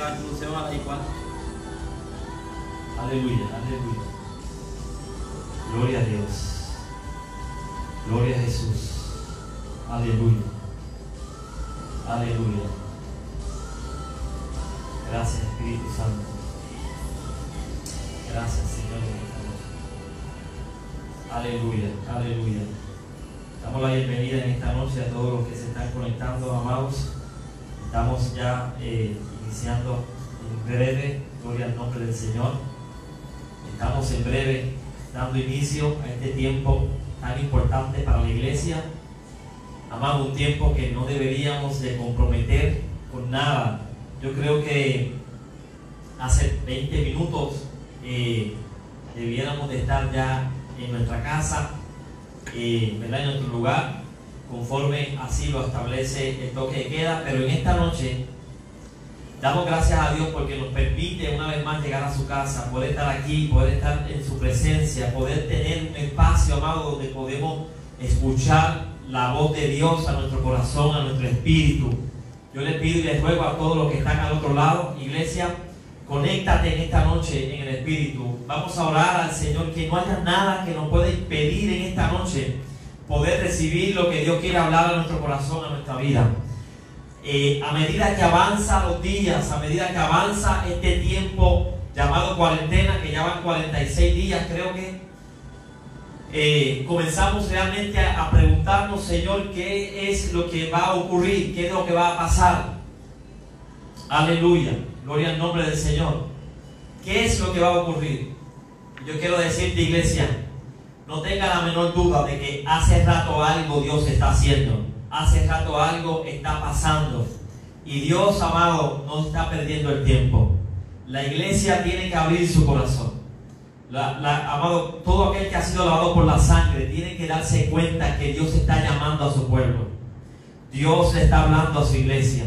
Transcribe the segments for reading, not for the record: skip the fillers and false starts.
la introducción a la igual. Aleluya, aleluya. Gloria a Dios. Gloria a Jesús. Aleluya. Aleluya. Gracias, Espíritu Santo. Gracias, Señor. Aleluya, aleluya. Damos la bienvenida en esta noche a todos los que se están conectando, amados. Estamos ya iniciando en breve, gloria al nombre del Señor. Estamos en breve dando inicio a este tiempo tan importante para la iglesia. Amado, un tiempo que no deberíamos de comprometer con nada. Yo creo que hace 20 minutos debiéramos de estar ya en nuestra casa, ¿verdad? En nuestro lugar, conforme así lo establece el toque de queda. Pero en esta noche damos gracias a Dios porque nos permite una vez más llegar a su casa, poder estar aquí, poder estar en su presencia, poder tener un espacio, amado, donde podemos escuchar la voz de Dios a nuestro corazón, a nuestro espíritu. Yo les pido y les ruego a todos los que están al otro lado, iglesia, conéctate en esta noche en el espíritu. Vamos a orar al Señor, que no haya nada que nos pueda impedir en esta noche poder recibir lo que Dios quiere hablar a nuestro corazón, a nuestra vida. A medida que avanza los días, a medida que avanza este tiempo llamado cuarentena, que ya van 46 días, creo que comenzamos realmente a preguntarnos, Señor, ¿qué es lo que va a ocurrir? ¿Qué es lo que va a pasar? Aleluya, gloria al nombre del Señor. ¿Qué es lo que va a ocurrir? Yo quiero decirte, iglesia, no tenga la menor duda de que hace rato algo Dios está haciendo. Hace rato algo está pasando. Y Dios, amado, no está perdiendo el tiempo. La iglesia tiene que abrir su corazón. Amado, todo aquel que ha sido lavado por la sangre tiene que darse cuenta que Dios está llamando a su pueblo. Dios le está hablando a su iglesia.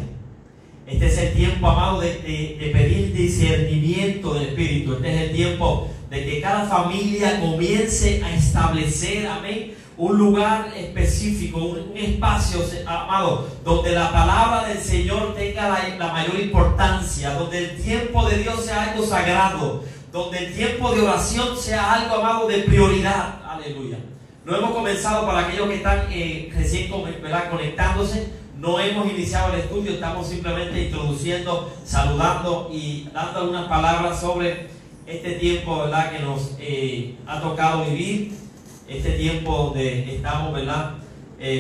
Este es el tiempo, amado, de pedir discernimiento del Espíritu. Este es el tiempo de que cada familia comience a establecer, amén, un lugar específico, un espacio, amado, donde la palabra del Señor tenga la mayor importancia, donde el tiempo de Dios sea algo sagrado, donde el tiempo de oración sea algo, amado, de prioridad. Aleluya. No hemos comenzado, para aquellos que están recién conectándose. No hemos iniciado el estudio, estamos simplemente introduciendo, saludando y dando algunas palabras sobre este tiempo, ¿verdad?, que nos ha tocado vivir. Este tiempo donde estamos, ¿verdad?,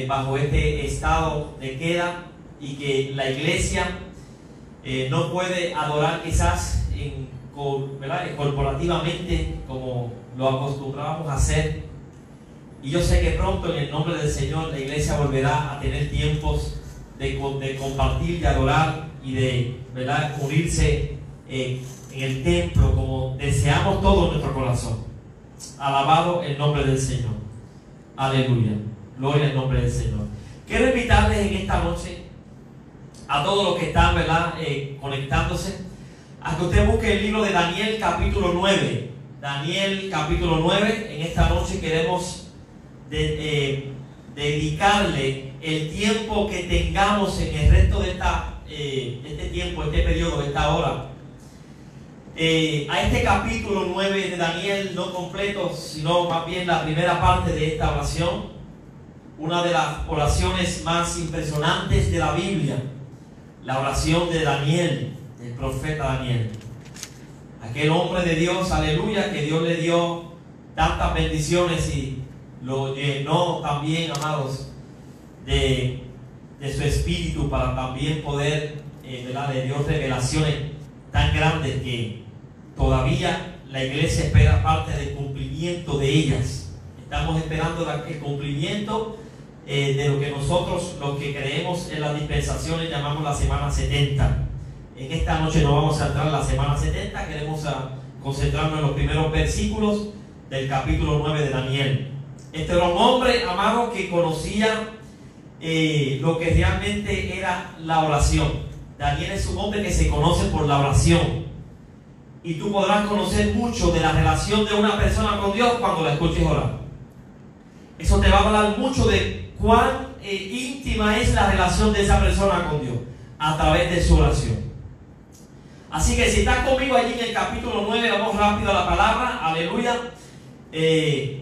bajo este estado de queda, y que la iglesia no puede adorar quizás ¿verdad?, corporativamente como lo acostumbrábamos a hacer. Y yo sé que pronto, en el nombre del Señor, la iglesia volverá a tener tiempos de compartir, de adorar y de, ¿verdad?, unirse en el templo como deseamos todo en nuestro corazón. Alabado el nombre del Señor. Aleluya. Gloria al nombre del Señor. Quiero invitarles en esta noche a todos los que están, ¿verdad?, conectándose, a que usted busque el libro de Daniel capítulo 9. Daniel capítulo 9. En esta noche queremos dedicarle el tiempo que tengamos en el resto de este tiempo, este periodo, esta hora, a este capítulo 9 de Daniel, no completo, sino más bien la primera parte de esta oración, una de las oraciones más impresionantes de la Biblia, la oración de Daniel, el profeta Daniel, aquel hombre de Dios, aleluya, que Dios le dio tantas bendiciones y lo llenó también, amados, de su espíritu, para también poder, ¿verdad?, le dio revelaciones tan grandes que todavía la iglesia espera parte del cumplimiento de ellas. Estamos esperando el cumplimiento de lo que nosotros, los que creemos en las dispensaciones, llamamos la semana 70. En esta noche no vamos a entrar en la semana 70, queremos concentrarnos en los primeros versículos del capítulo 9 de Daniel. Este era un hombre, amado, que conocía lo que realmente era la oración. Daniel es un hombre que se conoce por la oración. Y tú podrás conocer mucho de la relación de una persona con Dios cuando la escuches orar. Eso te va a hablar mucho de cuán íntima es la relación de esa persona con Dios a través de su oración. Así que si estás conmigo allí en el capítulo 9, vamos rápido a la palabra, aleluya.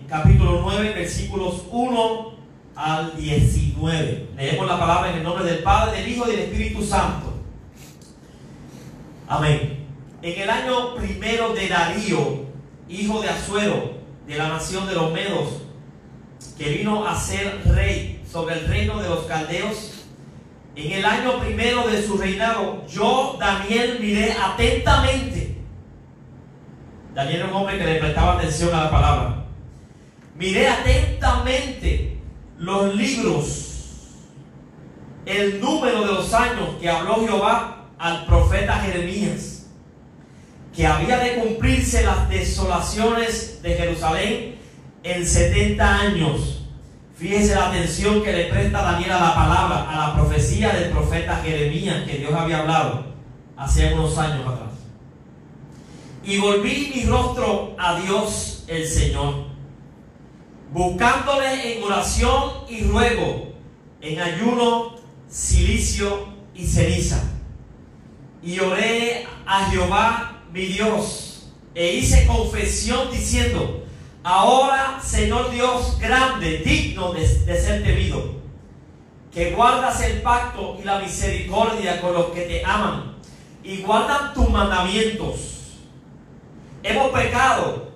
Capítulo 9, versículos 1 al 19. Leemos la palabra en el nombre del Padre, del Hijo y del Espíritu Santo. Amén. En el año primero de Darío, hijo de Asuero, de la nación de los Medos, que vino a ser rey sobre el reino de los caldeos, en el año primero de su reinado, yo, Daniel, miré atentamente. Daniel era un hombre que le prestaba atención a la palabra. Miré atentamente los libros, el número de los años que habló Jehová al profeta Jeremías, que había de cumplirse las desolaciones de Jerusalén en 70 años. Fíjese la atención que le presta Daniel a la palabra, a la profecía del profeta Jeremías, que Dios había hablado hace unos años atrás. Y volví mi rostro a Dios el Señor, buscándole en oración y ruego, en ayuno, cilicio y ceniza. Y oré a Jehová mi Dios, e hice confesión diciendo: ahora, Señor Dios grande, digno de ser temido, que guardas el pacto y la misericordia con los que te aman y guardan tus mandamientos. Hemos pecado,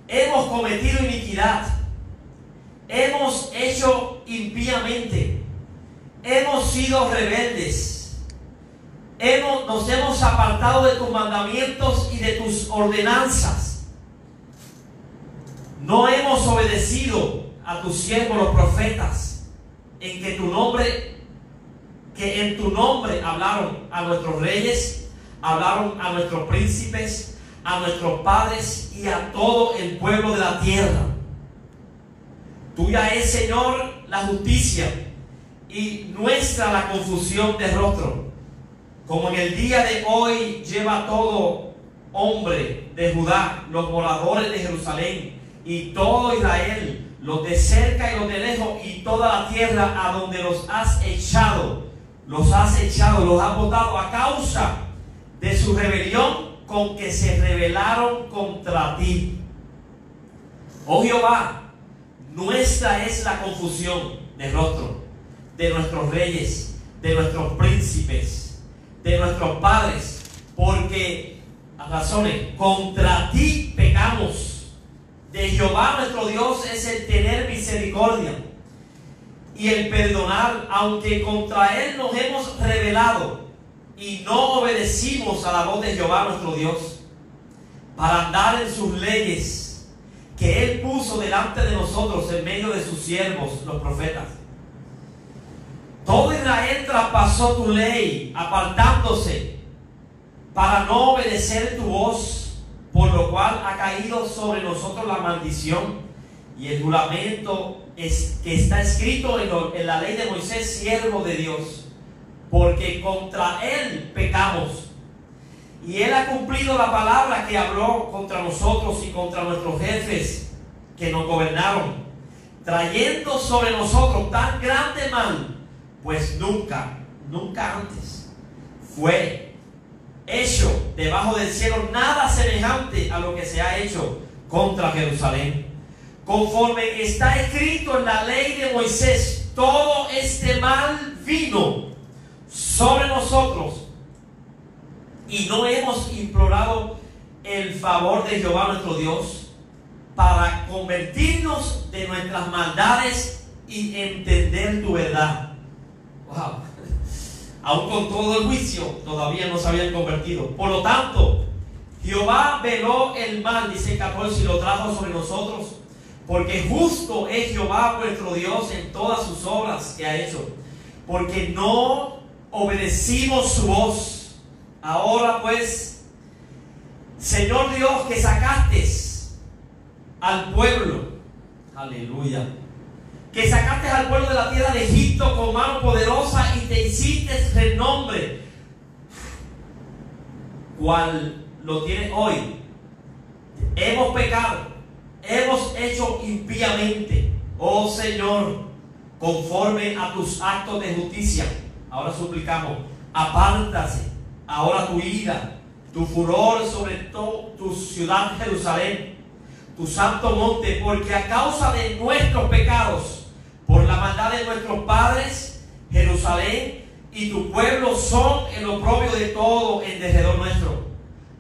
hemos cometido iniquidad, hemos hecho impíamente, hemos sido rebeldes, nos hemos apartado de tus mandamientos y de tus ordenanzas. No hemos obedecido a tus siervos los profetas, en tu nombre hablaron a nuestros reyes, hablaron a nuestros príncipes, a nuestros padres y a todo el pueblo de la tierra. Tuya es, Señor, la justicia y nuestra la confusión de rostro. Como en el día de hoy lleva todo hombre de Judá, los moradores de Jerusalén y todo Israel, los de cerca y los de lejos, y toda la tierra a donde los has echado, los has botado a causa de su rebelión con que se rebelaron contra ti. Oh Jehová, nuestra es la confusión de rostro de nuestros reyes, de nuestros príncipes, de nuestros padres, porque a razones contra ti pecamos. De Jehová nuestro Dios es el tener misericordia y el perdonar, aunque contra Él nos hemos rebelado y no obedecimos a la voz de Jehová nuestro Dios, para andar en sus leyes que Él puso delante de nosotros en medio de sus siervos, los profetas. Todo Israel traspasó tu ley, apartándose para no obedecer tu voz, por lo cual ha caído sobre nosotros la maldición y el juramento que está escrito en la ley de Moisés, siervo de Dios, porque contra él pecamos. Y él ha cumplido la palabra que habló contra nosotros y contra nuestros jefes que nos gobernaron, trayendo sobre nosotros tan grande mal, pues nunca antes fue hecho debajo del cielo nada semejante a lo que se ha hecho contra Jerusalén. Conforme está escrito en la ley de Moisés, todo este mal vino sobre nosotros y no hemos implorado el favor de Jehová nuestro Dios para convertirnos de nuestras maldades y entender tu verdad. Wow. Aún con todo el juicio, todavía no se habían convertido. Por lo tanto, Jehová veló el mal, dice el 14, y lo trajo sobre nosotros, porque justo es Jehová vuestro Dios en todas sus obras que ha hecho, porque no obedecimos su voz. Ahora pues, Señor Dios, que sacaste al pueblo, aleluya, que sacaste al pueblo de la tierra de Egipto con mano poderosa y te hiciste renombre, cual lo tienes hoy. Hemos pecado, hemos hecho impíamente, oh Señor, conforme a tus actos de justicia. Ahora suplicamos, apártase ahora tu ira tu furor sobre tu ciudad Jerusalén, tu santo monte, porque a causa de nuestros pecados, por la maldad de nuestros padres, Jerusalén y tu pueblo son el oprobio de todo en derredor nuestro.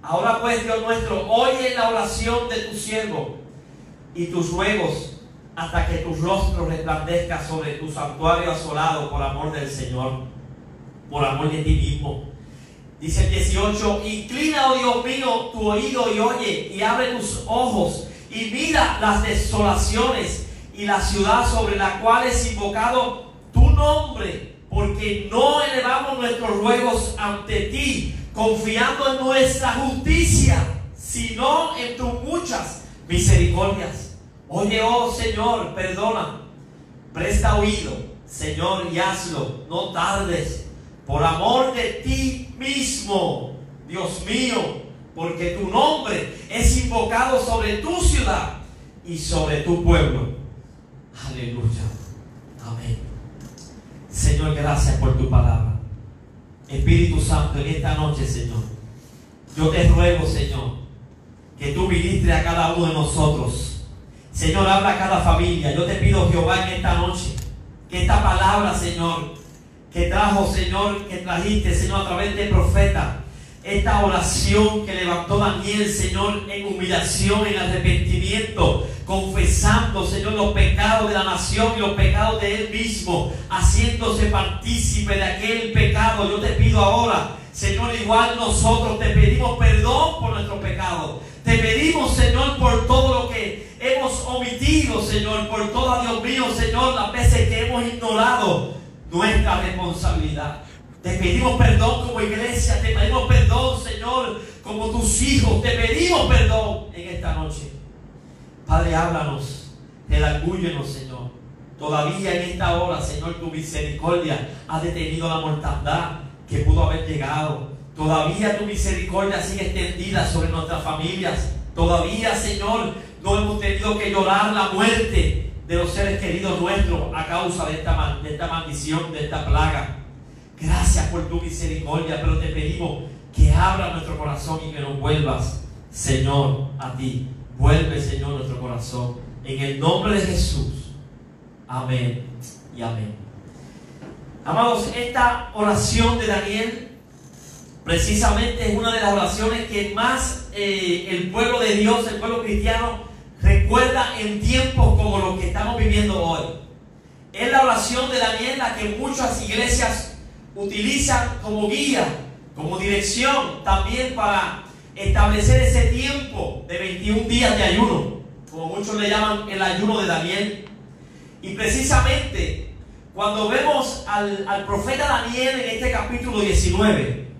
Ahora pues, Dios nuestro, oye la oración de tu siervo y tus ruegos, hasta que tu rostro resplandezca sobre tu santuario asolado, por amor del Señor, por amor de ti mismo. Dice el 18: inclina, oh Dios mío, tu oído y oye, y abre tus ojos y mira las desolaciones y la ciudad sobre la cual es invocado tu nombre, porque no elevamos nuestros ruegos ante ti, confiando en nuestra justicia, sino en tus muchas misericordias. Oye, oh Señor, perdona, presta oído, Señor, y hazlo, no tardes, por amor de ti mismo, Dios mío, porque tu nombre es invocado sobre tu ciudad y sobre tu pueblo. Aleluya. Amén. Señor, gracias por tu palabra. Espíritu Santo, en esta noche, Señor, yo te ruego, Señor, que tú ministres a cada uno de nosotros. Señor, habla a cada familia. Yo te pido, Jehová, en esta noche, que esta palabra, Señor, que trajo, Señor, que trajiste, Señor, a través del profeta, esta oración que levantó Daniel, Señor, en humillación, en arrepentimiento, confesando, Señor, los pecados de la nación y los pecados de él mismo, haciéndose partícipe de aquel pecado. Yo te pido ahora, Señor, igual nosotros te pedimos perdón por nuestros pecados. Te pedimos, Señor, por todo lo que hemos omitido, Señor, por todo, Dios mío, Señor, las veces que hemos ignorado nuestra responsabilidad. Te pedimos perdón como iglesia, te pedimos perdón, Señor, como tus hijos. Te pedimos perdón en esta noche. Padre, háblanos, redagúyenos, Señor. Todavía en esta hora, Señor, tu misericordia ha detenido la mortandad que pudo haber llegado. Todavía tu misericordia sigue extendida sobre nuestras familias. Todavía, Señor, no hemos tenido que llorar la muerte de los seres queridos nuestros a causa de esta maldición, de esta plaga. Gracias por tu misericordia, pero te pedimos que abra nuestro corazón y que nos vuelvas, Señor, a ti. Vuelve, Señor, nuestro corazón. En el nombre de Jesús. Amén y amén. Amados, esta oración de Daniel precisamente es una de las oraciones que más el pueblo de Dios, el pueblo cristiano, recuerda en tiempos como los que estamos viviendo hoy. Es la oración de Daniel la que muchas iglesias utilizan como guía, como dirección, también para establecer ese tiempo de 21 días de ayuno, como muchos le llaman el ayuno de Daniel. Y precisamente cuando vemos al profeta Daniel en este capítulo 19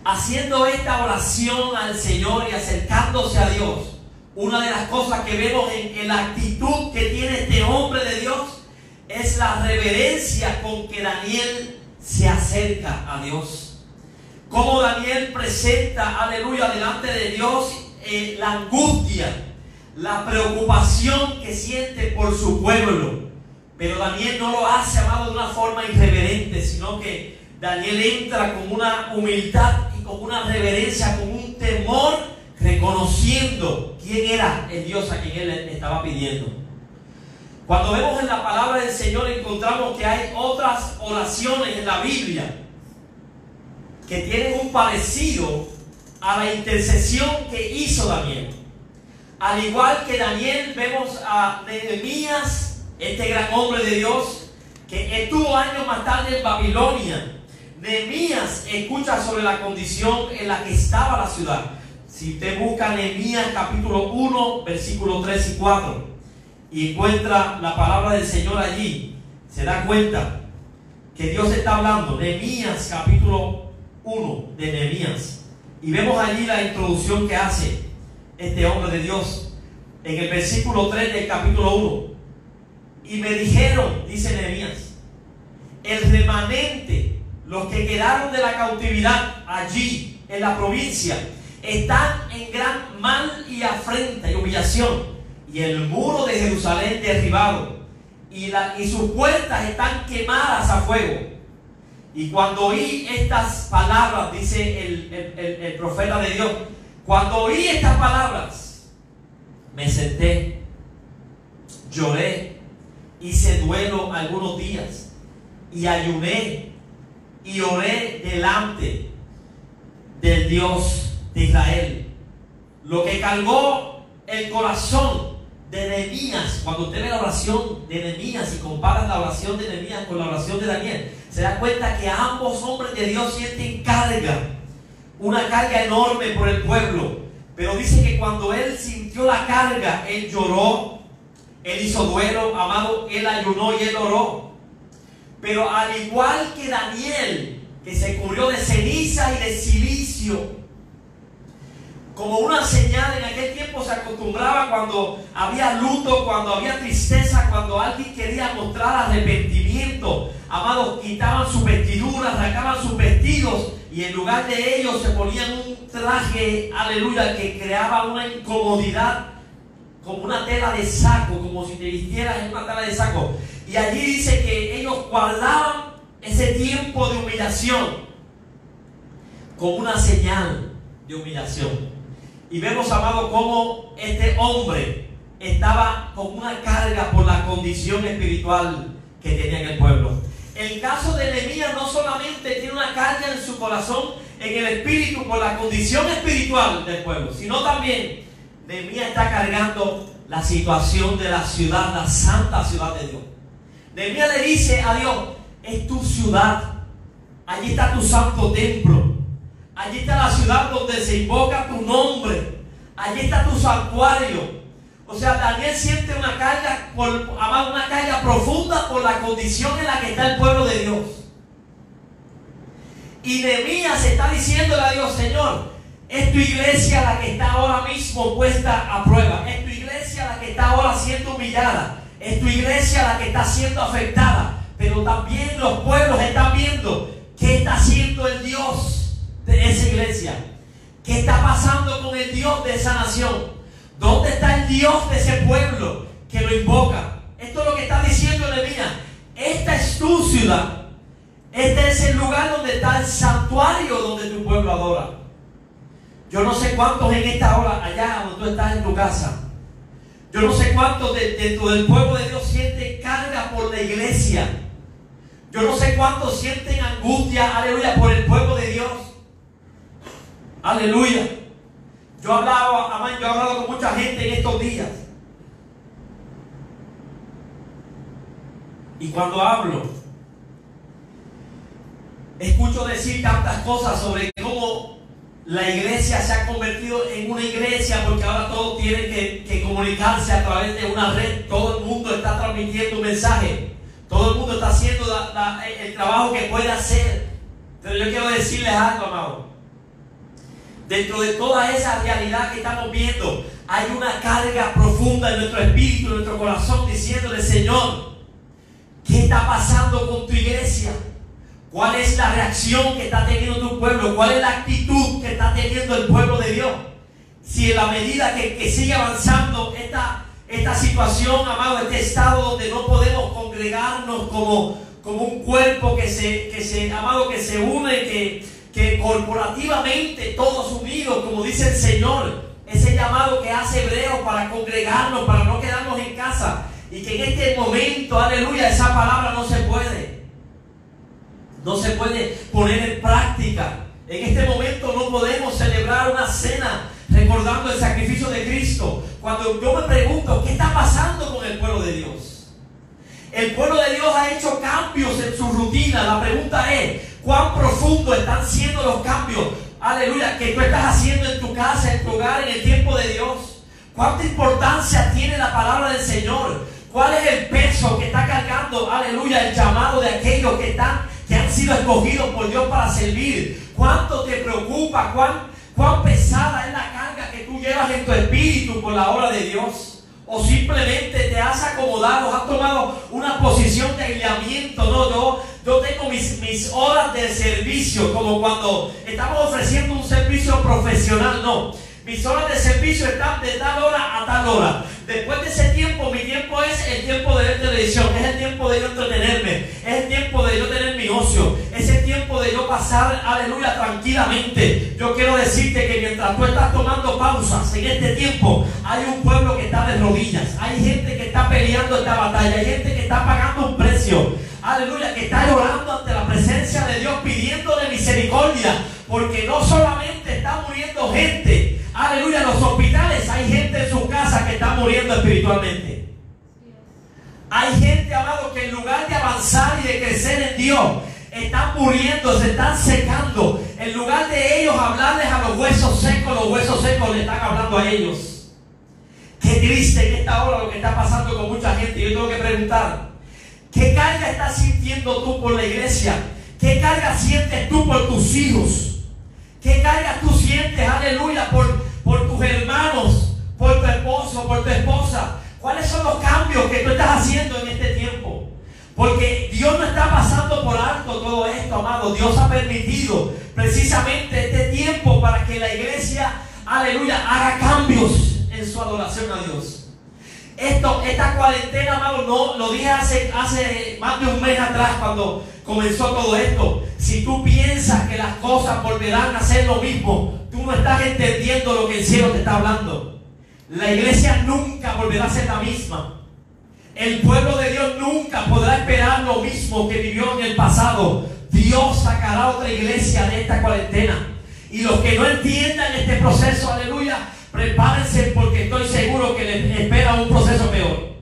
haciendo esta oración al Señor y acercándose a Dios, una de las cosas que vemos en la actitud que tiene este hombre de Dios es la reverencia con que Daniel se acerca a Dios. Como Daniel presenta, aleluya, delante de Dios la angustia, la preocupación que siente por su pueblo. Pero Daniel no lo hace, amado, de una forma irreverente, sino que Daniel entra con una humildad y con una reverencia, con un temor, reconociendo quién era el Dios a quien él estaba pidiendo. Cuando vemos en la palabra del Señor, encontramos que hay otras oraciones en la Biblia que tienen un parecido a la intercesión que hizo Daniel. Al igual que Daniel, vemos a Nehemías, este gran hombre de Dios, que estuvo años más tarde en Babilonia. Nehemías escucha sobre la condición en la que estaba la ciudad. Si usted busca Nehemías capítulo 1, versículos 3 y 4, y encuentra la palabra del Señor allí, se da cuenta que Dios está hablando. Nehemías capítulo 1 de Nehemías, y vemos allí la introducción que hace este hombre de Dios en el versículo 3 del capítulo 1. Y me dijeron, dice Nehemías, el remanente, los que quedaron de la cautividad allí en la provincia, están en gran mal y afrenta y humillación, y el muro de Jerusalén derribado, y sus puertas están quemadas a fuego. Y cuando oí estas palabras, dice el profeta de Dios, cuando oí estas palabras, me senté, lloré, hice duelo algunos días y ayuné y oré delante del Dios de Israel. Lo que cargó el corazón de Nehemías, cuando usted ve la oración de Nehemías y compara la oración de Nehemías con la oración de Daniel, se da cuenta que ambos hombres de Dios sienten carga, una carga enorme por el pueblo. Pero dice que cuando él sintió la carga, él lloró, él hizo duelo, amado, él ayunó y él oró. Pero al igual que Daniel, que se cubrió de ceniza y de silicio, como una señal, en aquel tiempo se acostumbraba cuando había luto, cuando había tristeza, cuando alguien quería mostrar arrepentimiento, amados, quitaban sus vestiduras, sacaban sus vestidos y en lugar de ellos se ponían un traje, aleluya, que creaba una incomodidad, como una tela de saco, como si te vistieras en una tela de saco. Y allí dice que ellos guardaban ese tiempo de humillación como una señal de humillación. Y vemos, amado, cómo este hombre estaba con una carga por la condición espiritual que tenía en el pueblo. El caso de Nehemías no solamente tiene una carga en su corazón, en el espíritu, por la condición espiritual del pueblo, sino también Nehemías está cargando la situación de la ciudad, la santa ciudad de Dios. Nehemías le dice a Dios: es tu ciudad, allí está tu santo templo. Allí está la ciudad donde se invoca tu nombre. Allí está tu santuario. O sea, Daniel siente una carga, una carga profunda por la condición en la que está el pueblo de Dios. Y Nehemías está diciéndole a Dios: Señor, es tu iglesia la que está ahora mismo puesta a prueba. Es tu iglesia la que está ahora siendo humillada. Es tu iglesia la que está siendo afectada. Pero también los pueblos están viendo qué está haciendo el Dios de esa iglesia. ¿Qué está pasando con el Dios de esa nación? ¿Dónde está el Dios de ese pueblo que lo invoca? Esto es lo que está diciendo Nehemías. Esta es tu ciudad. Este es el lugar donde está el santuario donde tu pueblo adora. Yo no sé cuántos en esta hora, allá donde tú estás en tu casa, yo no sé cuántos dentro del pueblo de Dios sienten carga por la iglesia. Yo no sé cuántos sienten angustia, aleluya, por el pueblo de Dios. Aleluya. Yo he hablado con mucha gente en estos días. Y cuando hablo, escucho decir tantas cosas sobre cómo la iglesia se ha convertido en una iglesia, porque ahora todos tienen que comunicarse a través de una red. Todo el mundo está transmitiendo un mensaje. Todo el mundo está haciendo el trabajo que puede hacer. Pero yo quiero decirles algo, amado. Dentro de toda esa realidad que estamos viendo, hay una carga profunda en nuestro espíritu, en nuestro corazón, diciéndole: Señor, ¿qué está pasando con tu iglesia? ¿Cuál es la reacción que está teniendo tu pueblo? ¿Cuál es la actitud que está teniendo el pueblo de Dios? Si en la medida que sigue avanzando esta situación, amado, este estado donde no podemos congregarnos como un cuerpo que se une, que corporativamente todos unidos, como dice el Señor, ese llamado que hace Hebreos para congregarnos, para no quedarnos en casa, y que en este momento, aleluya, esa palabra no se puede poner en práctica. En este momento no podemos celebrar una cena recordando el sacrificio de Cristo. Cuando yo me pregunto, ¿qué está pasando con el pueblo de Dios? El pueblo de Dios ha hecho cambios en su rutina. La pregunta es: ¿cuán profundo están siendo los cambios, aleluya, que tú estás haciendo en tu casa, en tu hogar, en el tiempo de Dios? ¿Cuánta importancia tiene la palabra del Señor? ¿Cuál es el peso que está cargando, aleluya, el llamado de aquellos que han sido escogidos por Dios para servir? ¿Cuánto te preocupa? ¿Cuán pesada es la carga que tú llevas en tu espíritu por la obra de Dios? ¿O simplemente te has acomodado, has tomado una posición de aislamiento? No, yo tengo mis horas de servicio, como cuando estamos ofreciendo un servicio profesional. No, mis horas de servicio están de tal hora a tal hora. Después de ese tiempo, mi tiempo es el tiempo de ver televisión, es el tiempo de yo entretenerme, es el tiempo de yo tener mi ocio, es el pasar, aleluya, tranquilamente. Yo quiero decirte que mientras tú estás tomando pausas en este tiempo, hay un pueblo que está de rodillas, hay gente que está peleando esta batalla, hay gente que está pagando un precio, aleluya, que está llorando ante la presencia de Dios, pidiéndole misericordia, porque no solamente está muriendo gente, aleluya, en los hospitales, hay gente en su casa que está muriendo espiritualmente. Hay gente, amado, que en lugar de avanzar y de crecer en Dios, están muriendo, se están secando. En lugar de ellos hablarles a los huesos secos le están hablando a ellos. Qué triste en esta hora lo que está pasando con mucha gente. Yo tengo que preguntar, ¿qué carga estás sintiendo tú por la iglesia? ¿Qué carga sientes tú por tus hijos? ¿Qué carga tú sientes, aleluya, por tus hermanos, por tu esposo, por tu esposa? ¿Cuáles son los cambios que tú estás haciendo en este tiempo? Porque Dios no está pasando por alto todo esto, amado. Dios ha permitido precisamente este tiempo para que la iglesia, aleluya, haga cambios en su adoración a Dios. Esta cuarentena, amado, no lo dije hace más de un mes atrás cuando comenzó todo esto. Si tú piensas que las cosas volverán a ser lo mismo, tú no estás entendiendo lo que el cielo te está hablando. La iglesia nunca volverá a ser la misma. El pueblo de Dios nunca podrá esperar lo mismo que vivió en el pasado. Dios sacará otra iglesia de esta cuarentena. Y los que no entiendan este proceso, aleluya, prepárense, porque estoy seguro que les espera un proceso peor.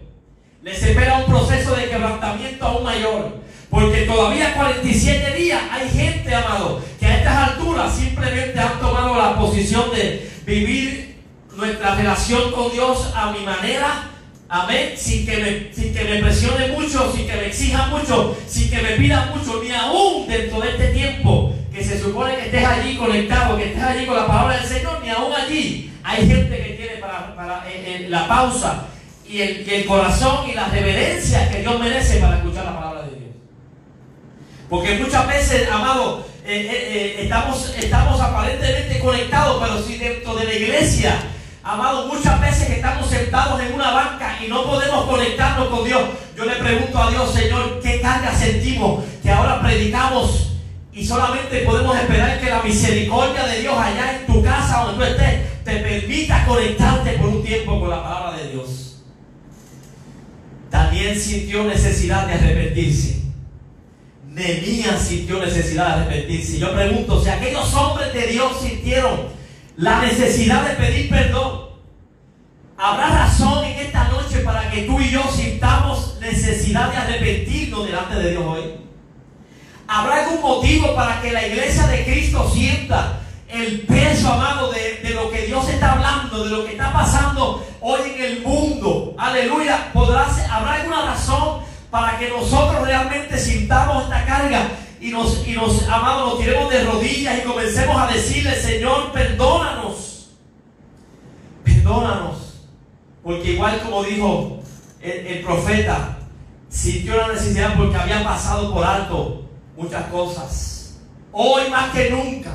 Les espera un proceso de quebrantamiento aún mayor. Porque todavía 47 días hay gente, amado, que a estas alturas simplemente han tomado la posición de vivir nuestra relación con Dios a mi manera, amén, sin que me presione mucho, sin que me exija mucho, sin que me pida mucho, ni aún dentro de este tiempo que se supone que estés allí conectado, que estés allí con la palabra del Señor, ni aún allí hay gente que tiene para la pausa y el corazón y la reverencia que Dios merece para escuchar la palabra de Dios. Porque muchas veces, amado, estamos aparentemente conectados, pero si dentro de la iglesia, amado, muchas veces estamos sentados en una banca y no podemos conectarnos con Dios. Yo le pregunto a Dios, Señor, ¿qué carga sentimos que ahora predicamos y solamente podemos esperar que la misericordia de Dios allá en tu casa donde tú estés te permita conectarte por un tiempo con la palabra de Dios? Daniel sintió necesidad de arrepentirse. Nehemías sintió necesidad de arrepentirse. Yo pregunto, si aquellos hombres de Dios sintieron la necesidad de pedir perdón, ¿habrá razón en esta noche para que tú y yo sintamos necesidad de arrepentirnos delante de Dios hoy? ¿Habrá algún motivo para que la iglesia de Cristo sienta el peso, amado, de lo que Dios está hablando, de lo que está pasando hoy en el mundo? Aleluya. ¿Habrá alguna razón para que nosotros realmente sintamos esta carga y nos amados, nos tiremos de rodillas y comencemos a decirle, Señor, perdónanos? Perdónanos. Porque igual como dijo el profeta, sintió la necesidad porque había pasado por alto muchas cosas. Hoy más que nunca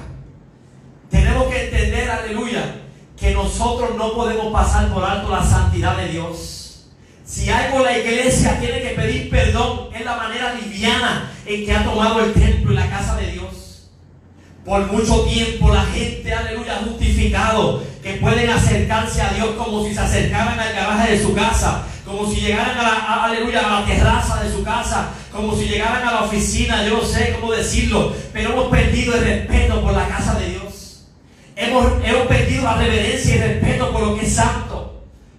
tenemos que entender, aleluya, que nosotros no podemos pasar por alto la santidad de Dios. Si algo la iglesia tiene que pedir perdón, es la manera liviana en que ha tomado el templo y la casa de Dios. Por mucho tiempo la gente, aleluya, ha justificado que pueden acercarse a Dios como si se acercaran al garaje de su casa, como si llegaran a la terraza de su casa, como si llegaran a la oficina. Yo no sé cómo decirlo, pero hemos perdido el respeto por la casa de Dios. Hemos perdido la reverencia y el respeto por lo que es santo.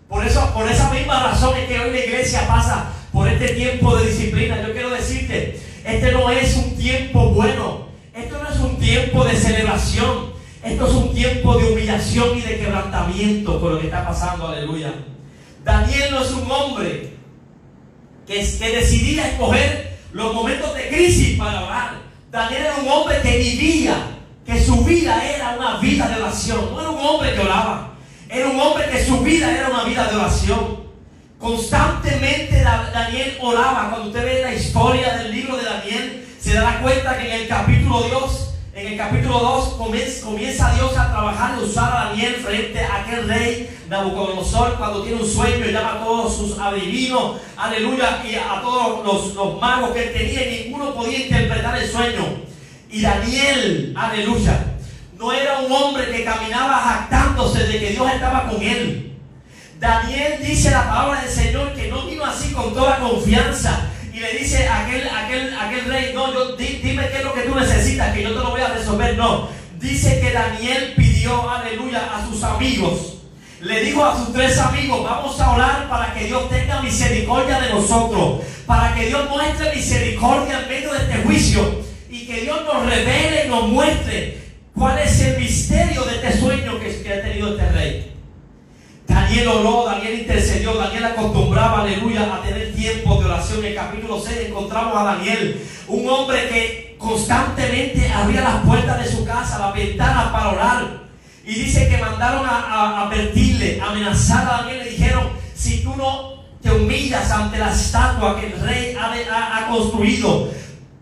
Por esa misma razón es que hoy la iglesia pasa por este tiempo de disciplina. Yo quiero decirte, este no es un tiempo bueno. Esto no es un tiempo de celebración. Esto es un tiempo de humillación y de quebrantamiento por lo que está pasando. Aleluya. Daniel no es un hombre que decidía escoger los momentos de crisis para orar. Daniel era un hombre que vivía, que su vida era una vida de oración. No era un hombre que oraba. Era un hombre que su vida era una vida de oración. Constantemente Daniel oraba. Cuando usted ve la historia del libro de Daniel, se dará cuenta que en el capítulo 2 comienza Dios a trabajar y usar a Daniel frente a aquel rey Nabucodonosor. Cuando tiene un sueño, llama a todos sus adivinos, aleluya, y a todos los magos que él tenía, y ninguno podía interpretar el sueño. Y Daniel, aleluya, no era un hombre que caminaba jactándose de que Dios estaba con él. Daniel dice la palabra del Señor que no vino así con toda confianza y le dice a aquel rey, no, dime qué es lo que tú necesitas, que yo te lo voy a resolver. No, dice que Daniel pidió, aleluya, a sus amigos. Le dijo a sus 3 amigos, vamos a orar para que Dios tenga misericordia de nosotros, para que Dios muestre misericordia en medio de este juicio y que Dios nos revele y nos muestre cuál es el misterio de este sueño que ha tenido este rey. Daniel oró, Daniel intercedió, Daniel acostumbraba, aleluya, a tener tiempo de oración. En el capítulo 6 encontramos a Daniel, un hombre que constantemente abría las puertas de su casa, las ventanas para orar. Y dice que mandaron a advertirle, a amenazar a Daniel. Le dijeron, si tú no te humillas ante la estatua que el rey ha construido,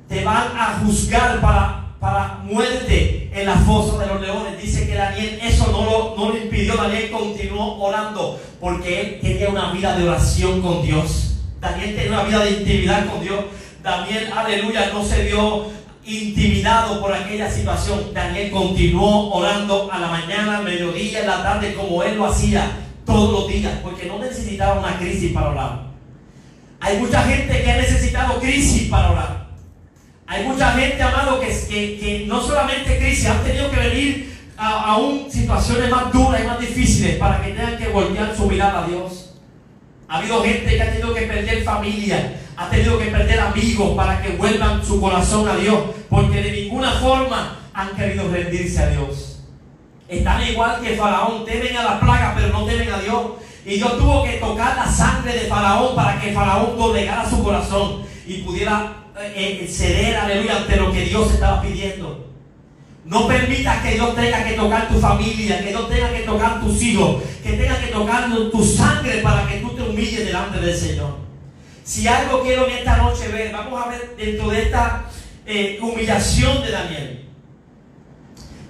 te van a juzgar para muerte en la fosa de los leones. Dice que Daniel, eso no lo impidió. Daniel continuó orando porque él tenía una vida de oración con Dios. Daniel tenía una vida de intimidad con Dios. Daniel, aleluya, no se vio intimidado por aquella situación. Daniel continuó orando a la mañana, al mediodía, en la tarde, como él lo hacía todos los días, porque no necesitaba una crisis para orar. Hay mucha gente que ha necesitado crisis para orar. Hay mucha gente, amado, que no solamente crisis, han tenido que venir a situaciones más duras y más difíciles para que tengan que voltear su mirada a Dios. Ha habido gente que ha tenido que perder familia, ha tenido que perder amigos para que vuelvan su corazón a Dios, porque de ninguna forma han querido rendirse a Dios. Están igual que Faraón, temen a la plaga pero no temen a Dios. Y Dios tuvo que tocar la sangre de Faraón para que Faraón doblegara su corazón y pudiera ceder, aleluya, ante lo que Dios estaba pidiendo. No permitas que Dios tenga que tocar tu familia, que Dios tenga que tocar tus hijos, que tenga que tocar tu sangre para que tú te humilles delante del Señor. Si algo quiero en esta noche ver, vamos a ver dentro de esta humillación de Daniel,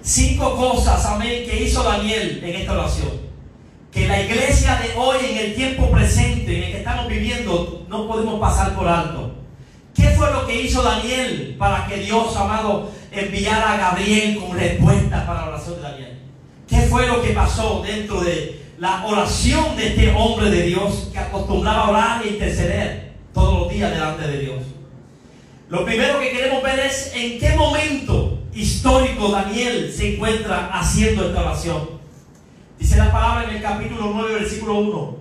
5 cosas, amén, que hizo Daniel en esta oración, que la iglesia de hoy, en el tiempo presente en el que estamos viviendo, no podemos pasar por alto. ¿Qué fue lo que hizo Daniel para que Dios, amado, enviara a Gabriel con respuesta para la oración de Daniel? ¿Qué fue lo que pasó dentro de la oración de este hombre de Dios que acostumbraba a orar e interceder todos los días delante de Dios? Lo primero que queremos ver es en qué momento histórico Daniel se encuentra haciendo esta oración. Dice la palabra en el capítulo 9, versículo 1,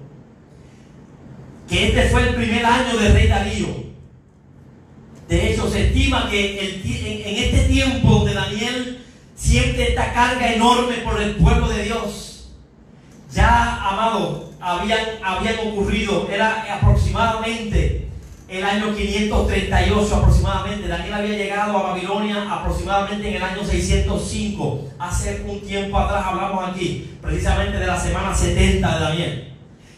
que este fue el primer año del rey Darío. De hecho, se estima que en este tiempo donde Daniel siente esta carga enorme por el pueblo de Dios, ya, amado, habían ocurrido, era aproximadamente el año 538 aproximadamente. Daniel había llegado a Babilonia aproximadamente en el año 605. Hace un tiempo atrás hablamos aquí precisamente de la semana 70 de Daniel.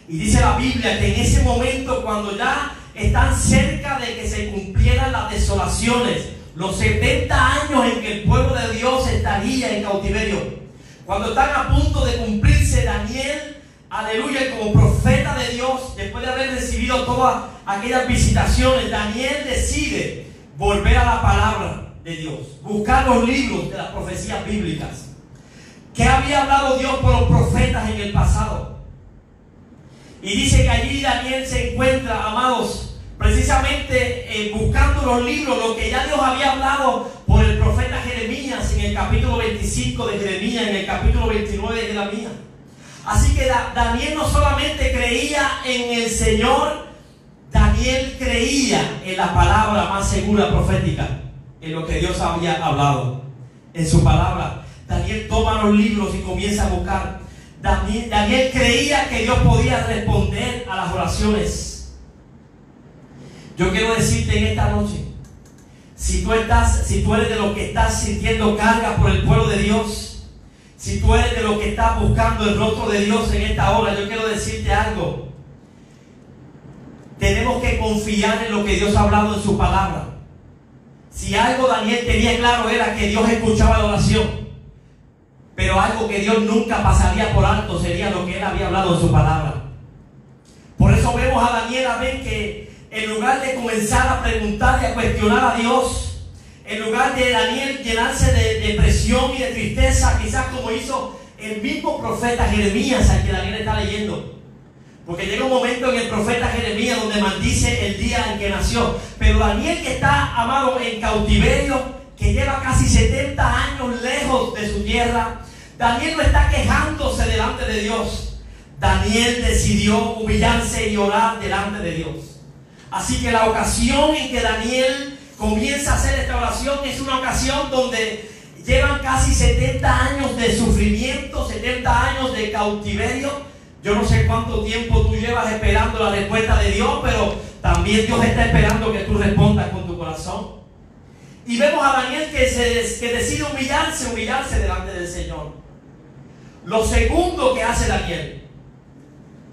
Y dice la Biblia que en ese momento, cuando ya están cerca de que se cumplieran las desolaciones, los 70 años en que el pueblo de Dios estaría en cautiverio, cuando están a punto de cumplirse, Daniel, aleluya, como profeta de Dios, después de haber recibido todas aquellas visitaciones, Daniel decide volver a la palabra de Dios, buscar los libros de las profecías bíblicas. ¿Qué había hablado Dios por los profetas en el pasado? Y dice que allí Daniel se encuentra, amados, precisamente buscando los libros, lo que ya Dios había hablado por el profeta Jeremías en el capítulo 25 de Jeremías, en el capítulo 29 de Jeremías. Así que Daniel no solamente creía en el Señor, Daniel creía en la palabra más segura profética, en lo que Dios había hablado, en su palabra. Daniel toma los libros y comienza a buscar. Daniel creía que Dios podía responder a las oraciones. Yo quiero decirte en esta noche, si tú eres de los que estás sintiendo carga por el pueblo de Dios, si tú eres de los que estás buscando el rostro de Dios en esta hora, yo quiero decirte algo. Tenemos que confiar en lo que Dios ha hablado en su palabra. Si algo Daniel tenía claro era que Dios escuchaba la oración, pero algo que Dios nunca pasaría por alto sería lo que él había hablado en su palabra. Por eso vemos a Daniel, amén, que en lugar de comenzar a preguntar y a cuestionar a Dios, en lugar de Daniel llenarse de depresión y de tristeza, quizás como hizo el mismo profeta Jeremías al que Daniel está leyendo. Porque llega un momento en el profeta Jeremías donde maldice el día en que nació. Pero Daniel, que está, amado, en cautiverio, que lleva casi 70 años lejos de su tierra, Daniel no está quejándose delante de Dios. Daniel decidió humillarse y orar delante de Dios. Así que la ocasión en que Daniel comienza a hacer esta oración es una ocasión donde llevan casi 70 años de sufrimiento, 70 años de cautiverio. Yo no sé cuánto tiempo tú llevas esperando la respuesta de Dios, pero también Dios está esperando que tú respondas con tu corazón. Y vemos a Daniel que decide humillarse delante del Señor. Lo segundo que hace Daniel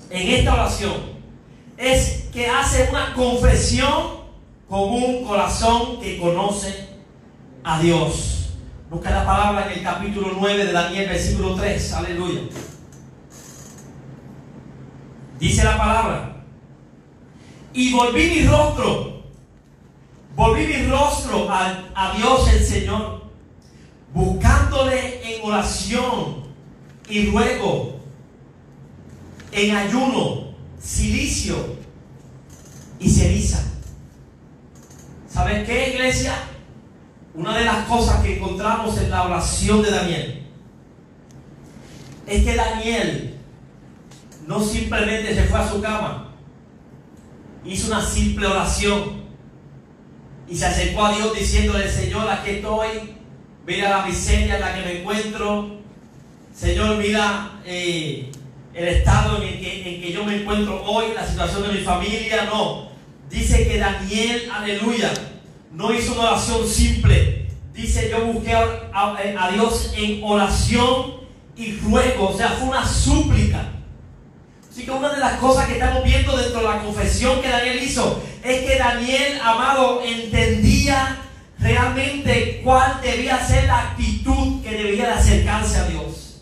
en esta oración es que hace una confesión con un corazón que conoce a Dios. Busca la palabra en el capítulo 9 de Daniel, versículo 3. Aleluya. Dice la palabra: y volví mi rostro a Dios el Señor, buscándole en oración y ruego, en ayuno, cilicio y ceniza. ¿Saben qué, iglesia? Una de las cosas que encontramos en la oración de Daniel es que Daniel no simplemente se fue a su cama, hizo una simple oración y se acercó a Dios diciéndole: Señor, aquí estoy, mira la miseria en la que me encuentro, Señor, mira el estado en que yo me encuentro hoy, la situación de mi familia. No, dice que Daniel, aleluya, no hizo una oración simple. Dice: yo busqué a Dios en oración y ruego. O sea, fue una súplica. Así que una de las cosas que estamos viendo dentro de la confesión que Daniel hizo es que Daniel, amado, entendía realmente cuál debía ser la actitud que debía de acercarse a Dios.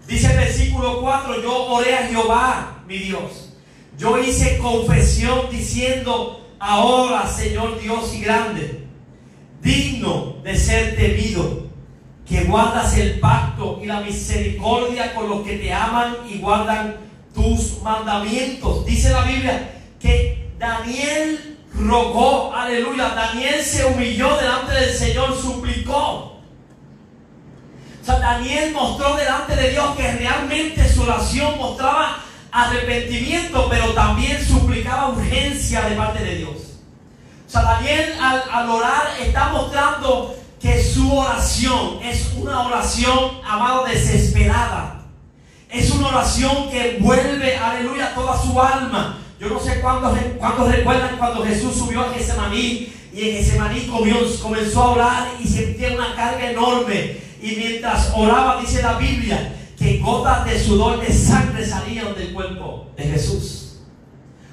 Dice el versículo 4: yo oré a Jehová, mi Dios. Yo hice confesión diciendo: ahora, Señor Dios y grande, digno de ser temido, que guardas el pacto y la misericordia con los que te aman y guardan tus mandamientos. Dice la Biblia que Daniel rogó, aleluya, Daniel se humilló delante del Señor, suplicó. O sea, Daniel mostró delante de Dios que realmente su oración mostraba arrepentimiento, pero también suplicaba urgencia de parte de Dios. O sea, Daniel al orar está mostrando que su oración es una oración, amado, desesperada. Es una oración que vuelve, aleluya, toda su alma. Yo no sé cuántos recuerdan cuando Jesús subió a Getsemaní y en Getsemaní comenzó a orar y sentía una carga enorme. Y mientras oraba, dice la Biblia, que gotas de sudor de sangre salían del cuerpo de Jesús.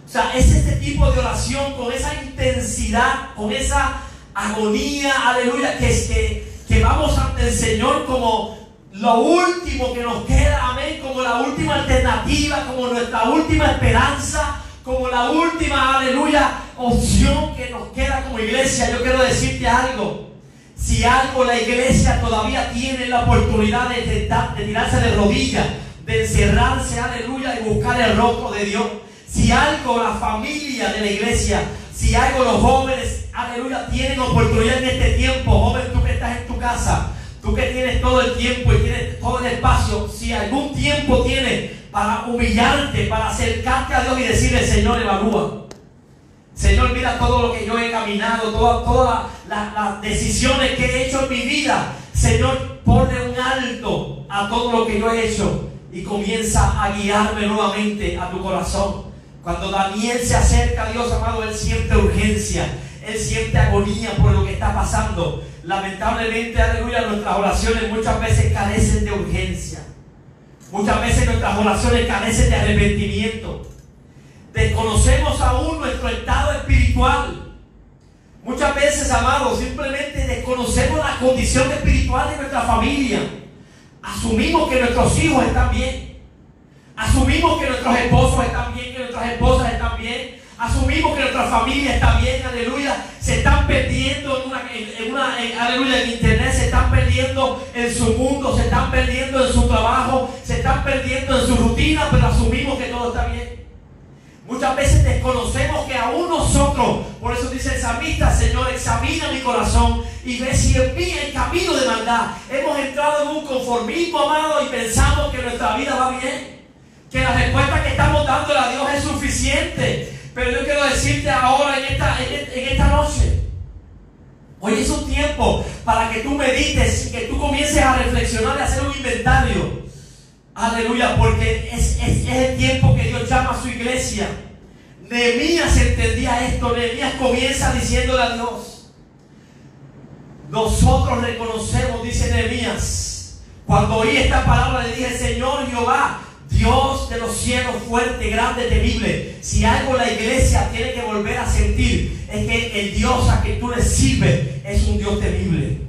O sea, es este tipo de oración con esa intensidad, con esa agonía, aleluya, que vamos ante el Señor como lo último que nos queda, amén, como la última alternativa, como nuestra última esperanza, como la última, aleluya, opción que nos queda como iglesia. Yo quiero decirte algo: si algo la iglesia todavía tiene la oportunidad de tirarse de rodillas, de encerrarse, aleluya, y buscar el rostro de Dios. Si algo la familia de la iglesia, si algo los jóvenes, aleluya, tienen oportunidad en este tiempo, joven, tú que estás en tu casa, tú que tienes todo el tiempo y tienes todo el espacio, si algún tiempo tienes para humillarte, para acercarte a Dios y decirle: Señor, evalúa. Señor, mira todo lo que yo he caminado, todas las decisiones que he hecho en mi vida. Señor, ponle un alto a todo lo que yo he hecho y comienza a guiarme nuevamente a tu corazón. Cuando Daniel se acerca a Dios, amado, él siente urgencia, él siente agonía por lo que está pasando. Lamentablemente, aleluya, nuestras oraciones muchas veces carecen de urgencia. Muchas veces nuestras oraciones carecen de arrepentimiento. Desconocemos aún nuestro estado espiritual. Muchas veces, amados, simplemente desconocemos la condición espiritual de nuestra familia. Asumimos que nuestros hijos están bien. Asumimos que nuestros esposos están bien, que nuestras esposas están bien. Asumimos que nuestra familia está bien, aleluya. Se están perdiendo aleluya, en internet, se están perdiendo en su mundo, se están perdiendo en su trabajo, se están perdiendo en su rutina, pero asumimos que todo está bien. Muchas veces desconocemos que aún nosotros, por eso dice el salmista, Señor, examina mi corazón y ve si en mí hay camino de maldad. Hemos entrado en un conformismo, amado, y pensamos que nuestra vida va bien, que la respuesta que estamos dándole a Dios es suficiente. Pero yo quiero decirte ahora en esta noche, hoy es un tiempo para que tú medites y que tú comiences a reflexionar y a hacer un inventario. Aleluya, porque es el tiempo que Dios llama a su iglesia. Nehemías entendía esto. Nehemías comienza diciéndole a Dios: nosotros reconocemos, dice Nehemías, cuando oí esta palabra le dije: Señor Jehová, Dios de los cielos, fuerte, grande, temible. Si algo la iglesia tiene que volver a sentir, es que el Dios a quien tú le sirves es un Dios temible.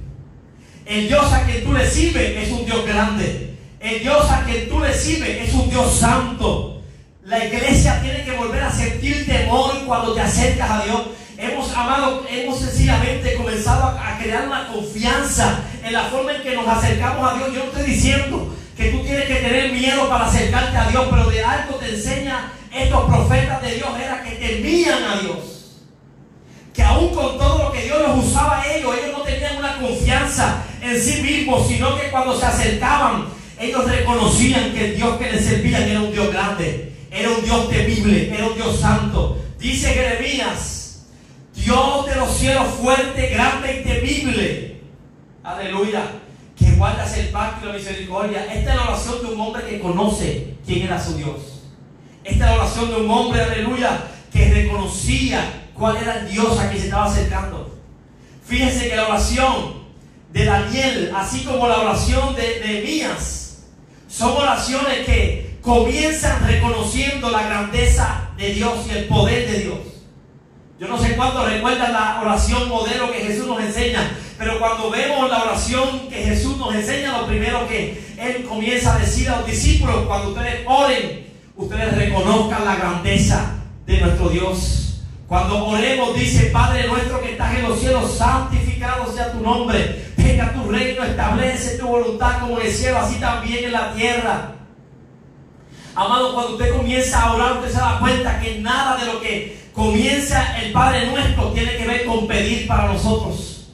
El Dios a quien tú le sirves es un Dios grande. El Dios a quien tú le sirves es un Dios santo. La iglesia tiene que volver a sentir temor cuando te acercas a Dios. Hemos sencillamente comenzado a crear una confianza en la forma en que nos acercamos a Dios. Yo no estoy diciendo que tú tienes que tener miedo para acercarte a Dios, pero de algo te enseña estos profetas de Dios, era que temían a Dios. Que aún con todo lo que Dios los usaba a ellos no tenían una confianza en sí mismos, sino que cuando se acercaban, ellos reconocían que el Dios que les servían era un Dios grande, era un Dios temible, era un Dios santo. Dice Jeremías: Dios de los cielos, fuerte, grande y temible. Aleluya. Que guardas el pacto y la misericordia. Esta es la oración de un hombre que conoce quién era su Dios. Esta es la oración de un hombre, aleluya, que reconocía cuál era el Dios a quien se estaba acercando. Fíjense que la oración de Daniel, así como la oración de Nehemías, son oraciones que comienzan reconociendo la grandeza de Dios y el poder de Dios. Yo no sé cuántos recuerdan la oración modelo que Jesús nos enseña, pero cuando vemos la oración que Jesús nos enseña, lo primero que Él comienza a decir a los discípulos: cuando ustedes oren, ustedes reconozcan la grandeza de nuestro Dios. Cuando oremos, dice: Padre nuestro que estás en los cielos, santificado sea tu nombre. Venga tu reino, establece tu voluntad como en el cielo, así también en la tierra. Amado, cuando usted comienza a orar, usted se da cuenta que nada de lo que comienza el Padre nuestro tiene que ver con pedir para nosotros.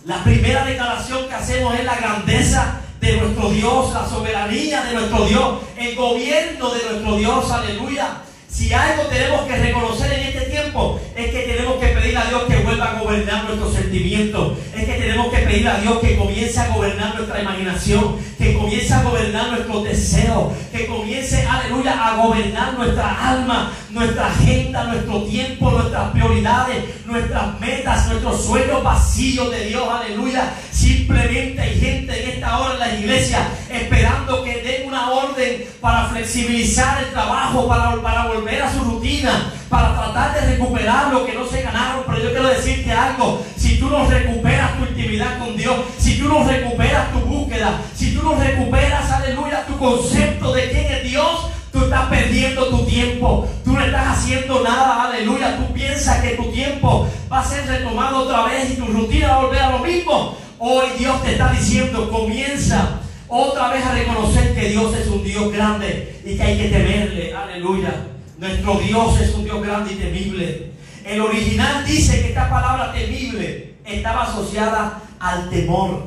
La primera declaración que hacemos es la grandeza de nuestro Dios, la soberanía de nuestro Dios, el gobierno de nuestro Dios, aleluya. Si algo tenemos que reconocer en este tiempo, es que tenemos que pedir a Dios que vuelva a gobernar nuestros sentimientos. Es que tenemos que pedir a Dios que comience a gobernar nuestra imaginación, que comience a gobernar nuestros deseos, que comience, aleluya, a gobernar nuestra alma, nuestra agenda, nuestro tiempo, nuestras prioridades, nuestras metas, nuestros sueños vacíos de Dios, aleluya. Simplemente hay gente en esta hora en la iglesia esperando que den una orden para flexibilizar el trabajo, para volver a su rutina, para tratar de recuperar lo que no se ganaron. Pero yo quiero decirte algo: si tú no recuperas tu intimidad con Dios, si tú no recuperas tu búsqueda, si tú no recuperas, aleluya, tu concepto de quién es Dios, tú estás perdiendo tu tiempo. Tú no estás haciendo nada, aleluya. Tú piensas que tu tiempo va a ser retomado otra vez y tu rutina va a volver a lo mismo. Hoy Dios te está diciendo: comienza otra vez a reconocer que Dios es un Dios grande y que hay que temerle, aleluya. Nuestro Dios es un Dios grande y temible. El original dice que esta palabra temible estaba asociada al temor.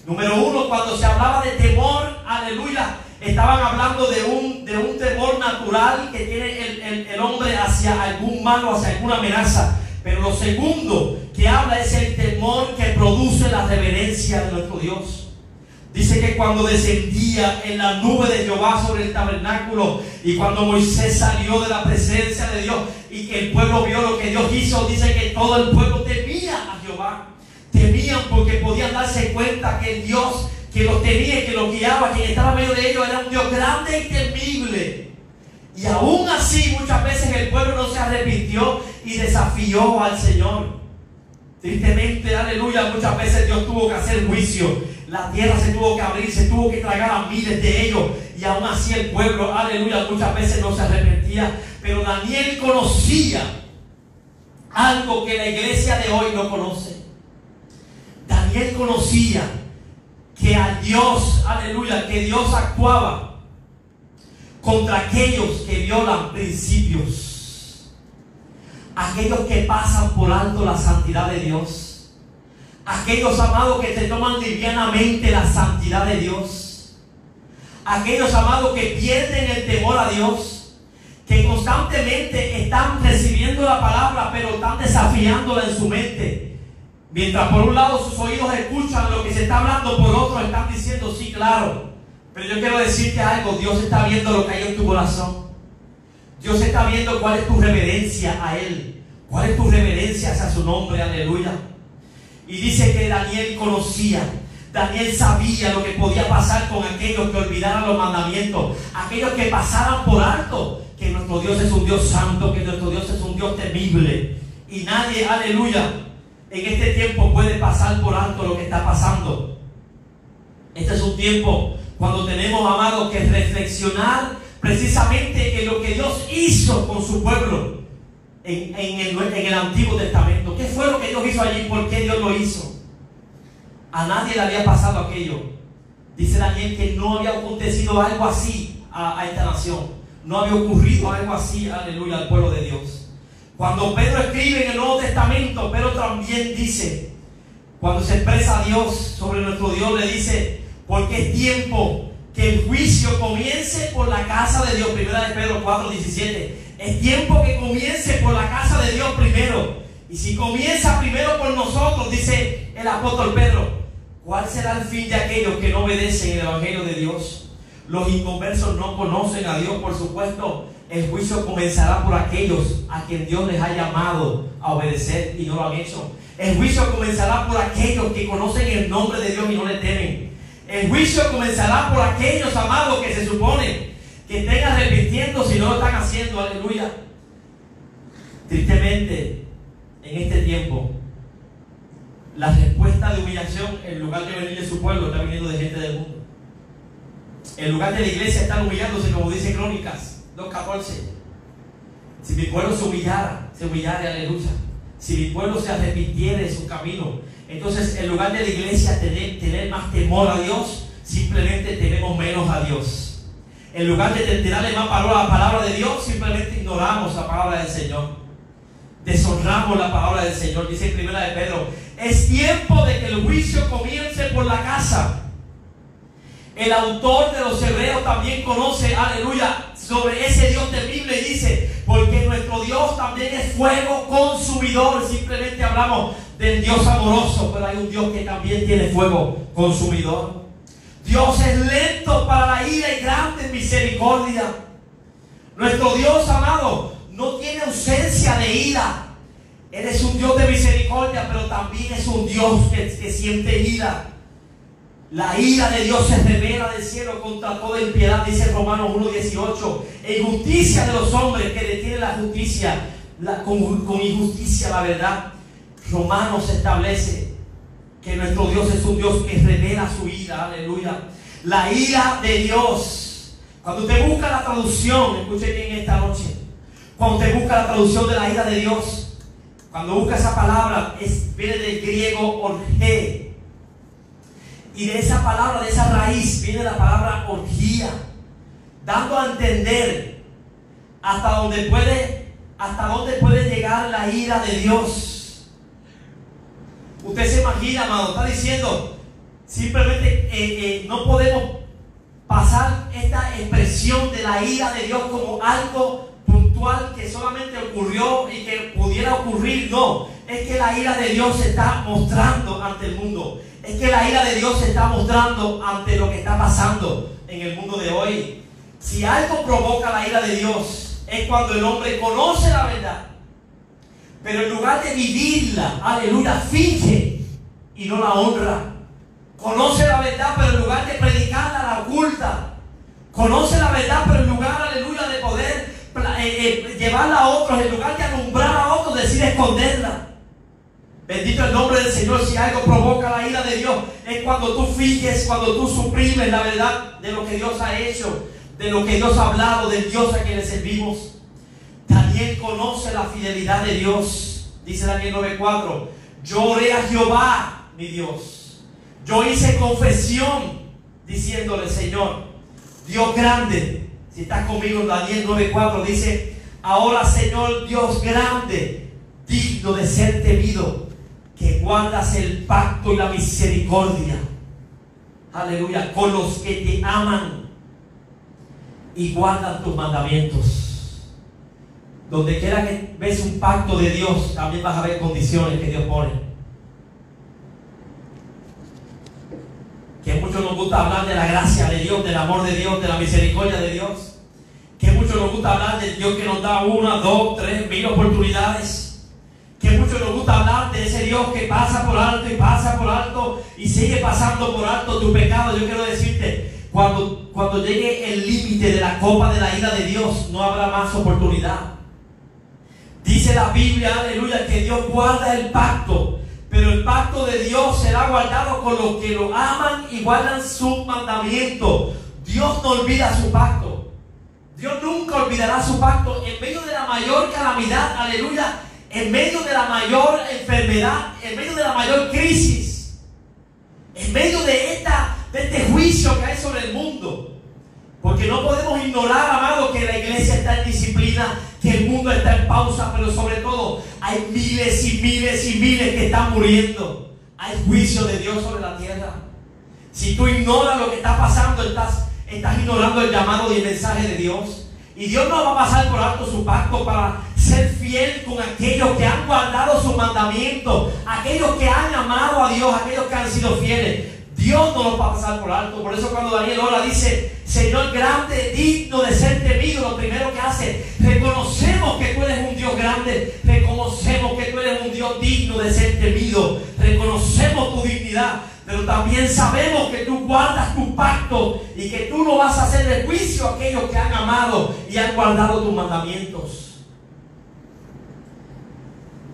Número uno, cuando se hablaba de temor, aleluya, estaban hablando de un temor natural que tiene el hombre hacia algún mal o hacia alguna amenaza. Pero lo segundo que habla es el temor que produce la reverencia de nuestro Dios. Dice que cuando descendía en la nube de Jehová sobre el tabernáculo, y cuando Moisés salió de la presencia de Dios y que el pueblo vio lo que Dios hizo, dice que todo el pueblo temía a Jehová. Temían porque podían darse cuenta que el Dios que los tenía, que los guiaba, quien estaba en medio de ellos, era un Dios grande y temible. Y aún así muchas veces el pueblo no se arrepintió y desafió al Señor. Tristemente, aleluya, muchas veces Dios tuvo que hacer juicio la tierra se tuvo que abrir, se tuvo que tragar a miles de ellos, y aún así el pueblo, aleluya, muchas veces no se arrepentía. Pero Daniel conocía algo que la iglesia de hoy no conoce. Daniel conocía que a Dios, aleluya, que Dios actuaba contra aquellos que violan principios, aquellos que pasan por alto la santidad de Dios, aquellos, amados, que se toman livianamente la santidad de Dios, aquellos, amados, que pierden el temor a Dios, que constantemente están recibiendo la palabra, pero están desafiándola en su mente. Mientras por un lado sus oídos escuchan lo que se está hablando, por otro están diciendo sí, claro. Pero yo quiero decirte algo: Dios está viendo lo que hay en tu corazón. Dios está viendo cuál es tu reverencia a Él, cuál es tu reverencia hacia su nombre, aleluya. Y dice que Daniel conocía, Daniel sabía lo que podía pasar con aquellos que olvidaran los mandamientos, aquellos que pasaran por alto que nuestro Dios es un Dios santo, que nuestro Dios es un Dios temible. Y nadie, aleluya, en este tiempo puede pasar por alto lo que está pasando. Este es un tiempo cuando tenemos, amados, que reflexionar precisamente en lo que Dios hizo con su pueblo en el Antiguo Testamento. ¿Qué fue lo que Dios hizo allí? ¿Por qué Dios lo hizo? A nadie le había pasado aquello. Dice Daniel que no había acontecido algo así a esta nación. No había ocurrido algo así, aleluya, al pueblo de Dios. Cuando Pedro escribe en el Nuevo Testamento, Pedro también dice, cuando se expresa a Dios sobre nuestro Dios, le dice: porque es tiempo que el juicio comience por la casa de Dios. Primera de Pedro 4:17. Es tiempo que comience por la casa de Dios primero. Y si comienza primero por nosotros, dice el apóstol Pedro, ¿cuál será el fin de aquellos que no obedecen el evangelio de Dios? Los inconversos no conocen a Dios, por supuesto. El juicio comenzará por aquellos a quien Dios les ha llamado a obedecer y no lo han hecho. El juicio comenzará por aquellos que conocen el nombre de Dios y no le temen. El juicio comenzará por aquellos, amados, que se supone que estén arrepintiendo si no lo están haciendo, aleluya. Tristemente, en este tiempo, la respuesta de humillación, en lugar de venir de su pueblo, está viniendo de gente del mundo. En lugar de la iglesia está humillándose, como dice Crónicas 2:14. Si mi pueblo se humillara, aleluya. Si mi pueblo se arrepintiera de su camino, entonces en lugar de la iglesia tener más temor a Dios, simplemente tenemos menos a Dios. En lugar de darle más valor a la palabra de Dios, simplemente ignoramos la palabra del Señor. Deshonramos la palabra del Señor. Dice en Primera de Pedro: es tiempo de que el juicio comience por la casa. El autor de los Hebreos también conoce, aleluya, sobre ese Dios temible, y dice: porque nuestro Dios también es fuego consumidor. Simplemente hablamos del Dios amoroso, pero hay un Dios que también tiene fuego consumidor. Dios es lento para la ira y grande en misericordia. Nuestro Dios, amado, no tiene ausencia de ira. Él es un Dios de misericordia, pero también es un Dios que siente ira. La ira de Dios se revela del cielo contra toda impiedad, dice Romanos 1:18. E injusticia de los hombres que detienen la justicia, con injusticia la verdad. Romanos establece que nuestro Dios es un Dios que revela su ira, aleluya. La ira de Dios. Cuando usted busca la traducción, escuche bien esta noche, cuando usted busca la traducción de la ira de Dios, cuando busca esa palabra, viene del griego orge. Y de esa palabra, de esa raíz, viene la palabra orgía, dando a entender hasta dónde puede llegar la ira de Dios. Usted se imagina, amado, está diciendo, simplemente no podemos pasar esta expresión de la ira de Dios como algo puntual que solamente ocurrió y que pudiera ocurrir. No, es que la ira de Dios se está mostrando ante el mundo. Es que la ira de Dios se está mostrando ante lo que está pasando en el mundo de hoy. Si algo provoca la ira de Dios, es cuando el hombre conoce la verdad, pero en lugar de vivirla, aleluya, finge y no la honra. Conoce la verdad, pero en lugar de predicarla, la oculta. Conoce la verdad, pero en lugar, aleluya, de poder llevarla a otros, en lugar de alumbrar a otros, decide esconderla. Bendito el nombre del Señor. Si algo provoca la ira de Dios, es cuando tú finges, cuando tú suprimes la verdad de lo que Dios ha hecho, de lo que Dios ha hablado, del Dios a quien le servimos. Daniel conoce la fidelidad de Dios. Dice Daniel 9:4: yo oré a Jehová, mi Dios. Yo hice confesión diciéndole: Señor, Dios grande. Si estás conmigo en Daniel 9:4, dice: ahora, Señor Dios grande, digno de ser temido, que guardas el pacto y la misericordia, aleluya, con los que te aman y guardan tus mandamientos. Donde quiera que ves un pacto de Dios, también vas a ver condiciones que Dios pone. Que muchos nos gusta hablar de la gracia de Dios, del amor de Dios, de la misericordia de Dios. Que muchos nos gusta hablar del Dios que nos da 1, 2, 3, 1000 oportunidades. Que muchos nos gusta hablar de ese Dios que pasa por alto y pasa por alto y sigue pasando por alto tu pecado. Yo quiero decirte, cuando llegue el límite de la copa de la ira de Dios, no habrá más oportunidad. Dice la Biblia, aleluya, que Dios guarda el pacto, pero el pacto de Dios será guardado con los que lo aman y guardan sus mandamientos. Dios no olvida su pacto. Dios nunca olvidará su pacto. En medio de la mayor calamidad, aleluya, en medio de la mayor enfermedad, en medio de la mayor crisis, en medio de este juicio que hay sobre el mundo. Porque no podemos ignorar, amado, que la iglesia está en disciplina, que el mundo está en pausa, pero sobre todo hay miles y miles y miles que están muriendo. Hay juicio de Dios sobre la tierra. Si tú ignoras lo que está pasando, estás ignorando el llamado y el mensaje de Dios. Y Dios no va a pasar por alto su pacto para ser fiel con aquellos que han guardado sus mandamientos, aquellos que han amado a Dios, aquellos que han sido fieles. Dios no los va a pasar por alto. Por eso cuando Daniel ora dice: Señor grande, digno de ser temido, lo primero que hace, reconocemos que tú eres un Dios grande, reconocemos que tú eres un Dios digno de ser temido, reconocemos tu dignidad, pero también sabemos que tú guardas tu pacto y que tú no vas a hacer de juicio a aquellos que han amado y han guardado tus mandamientos.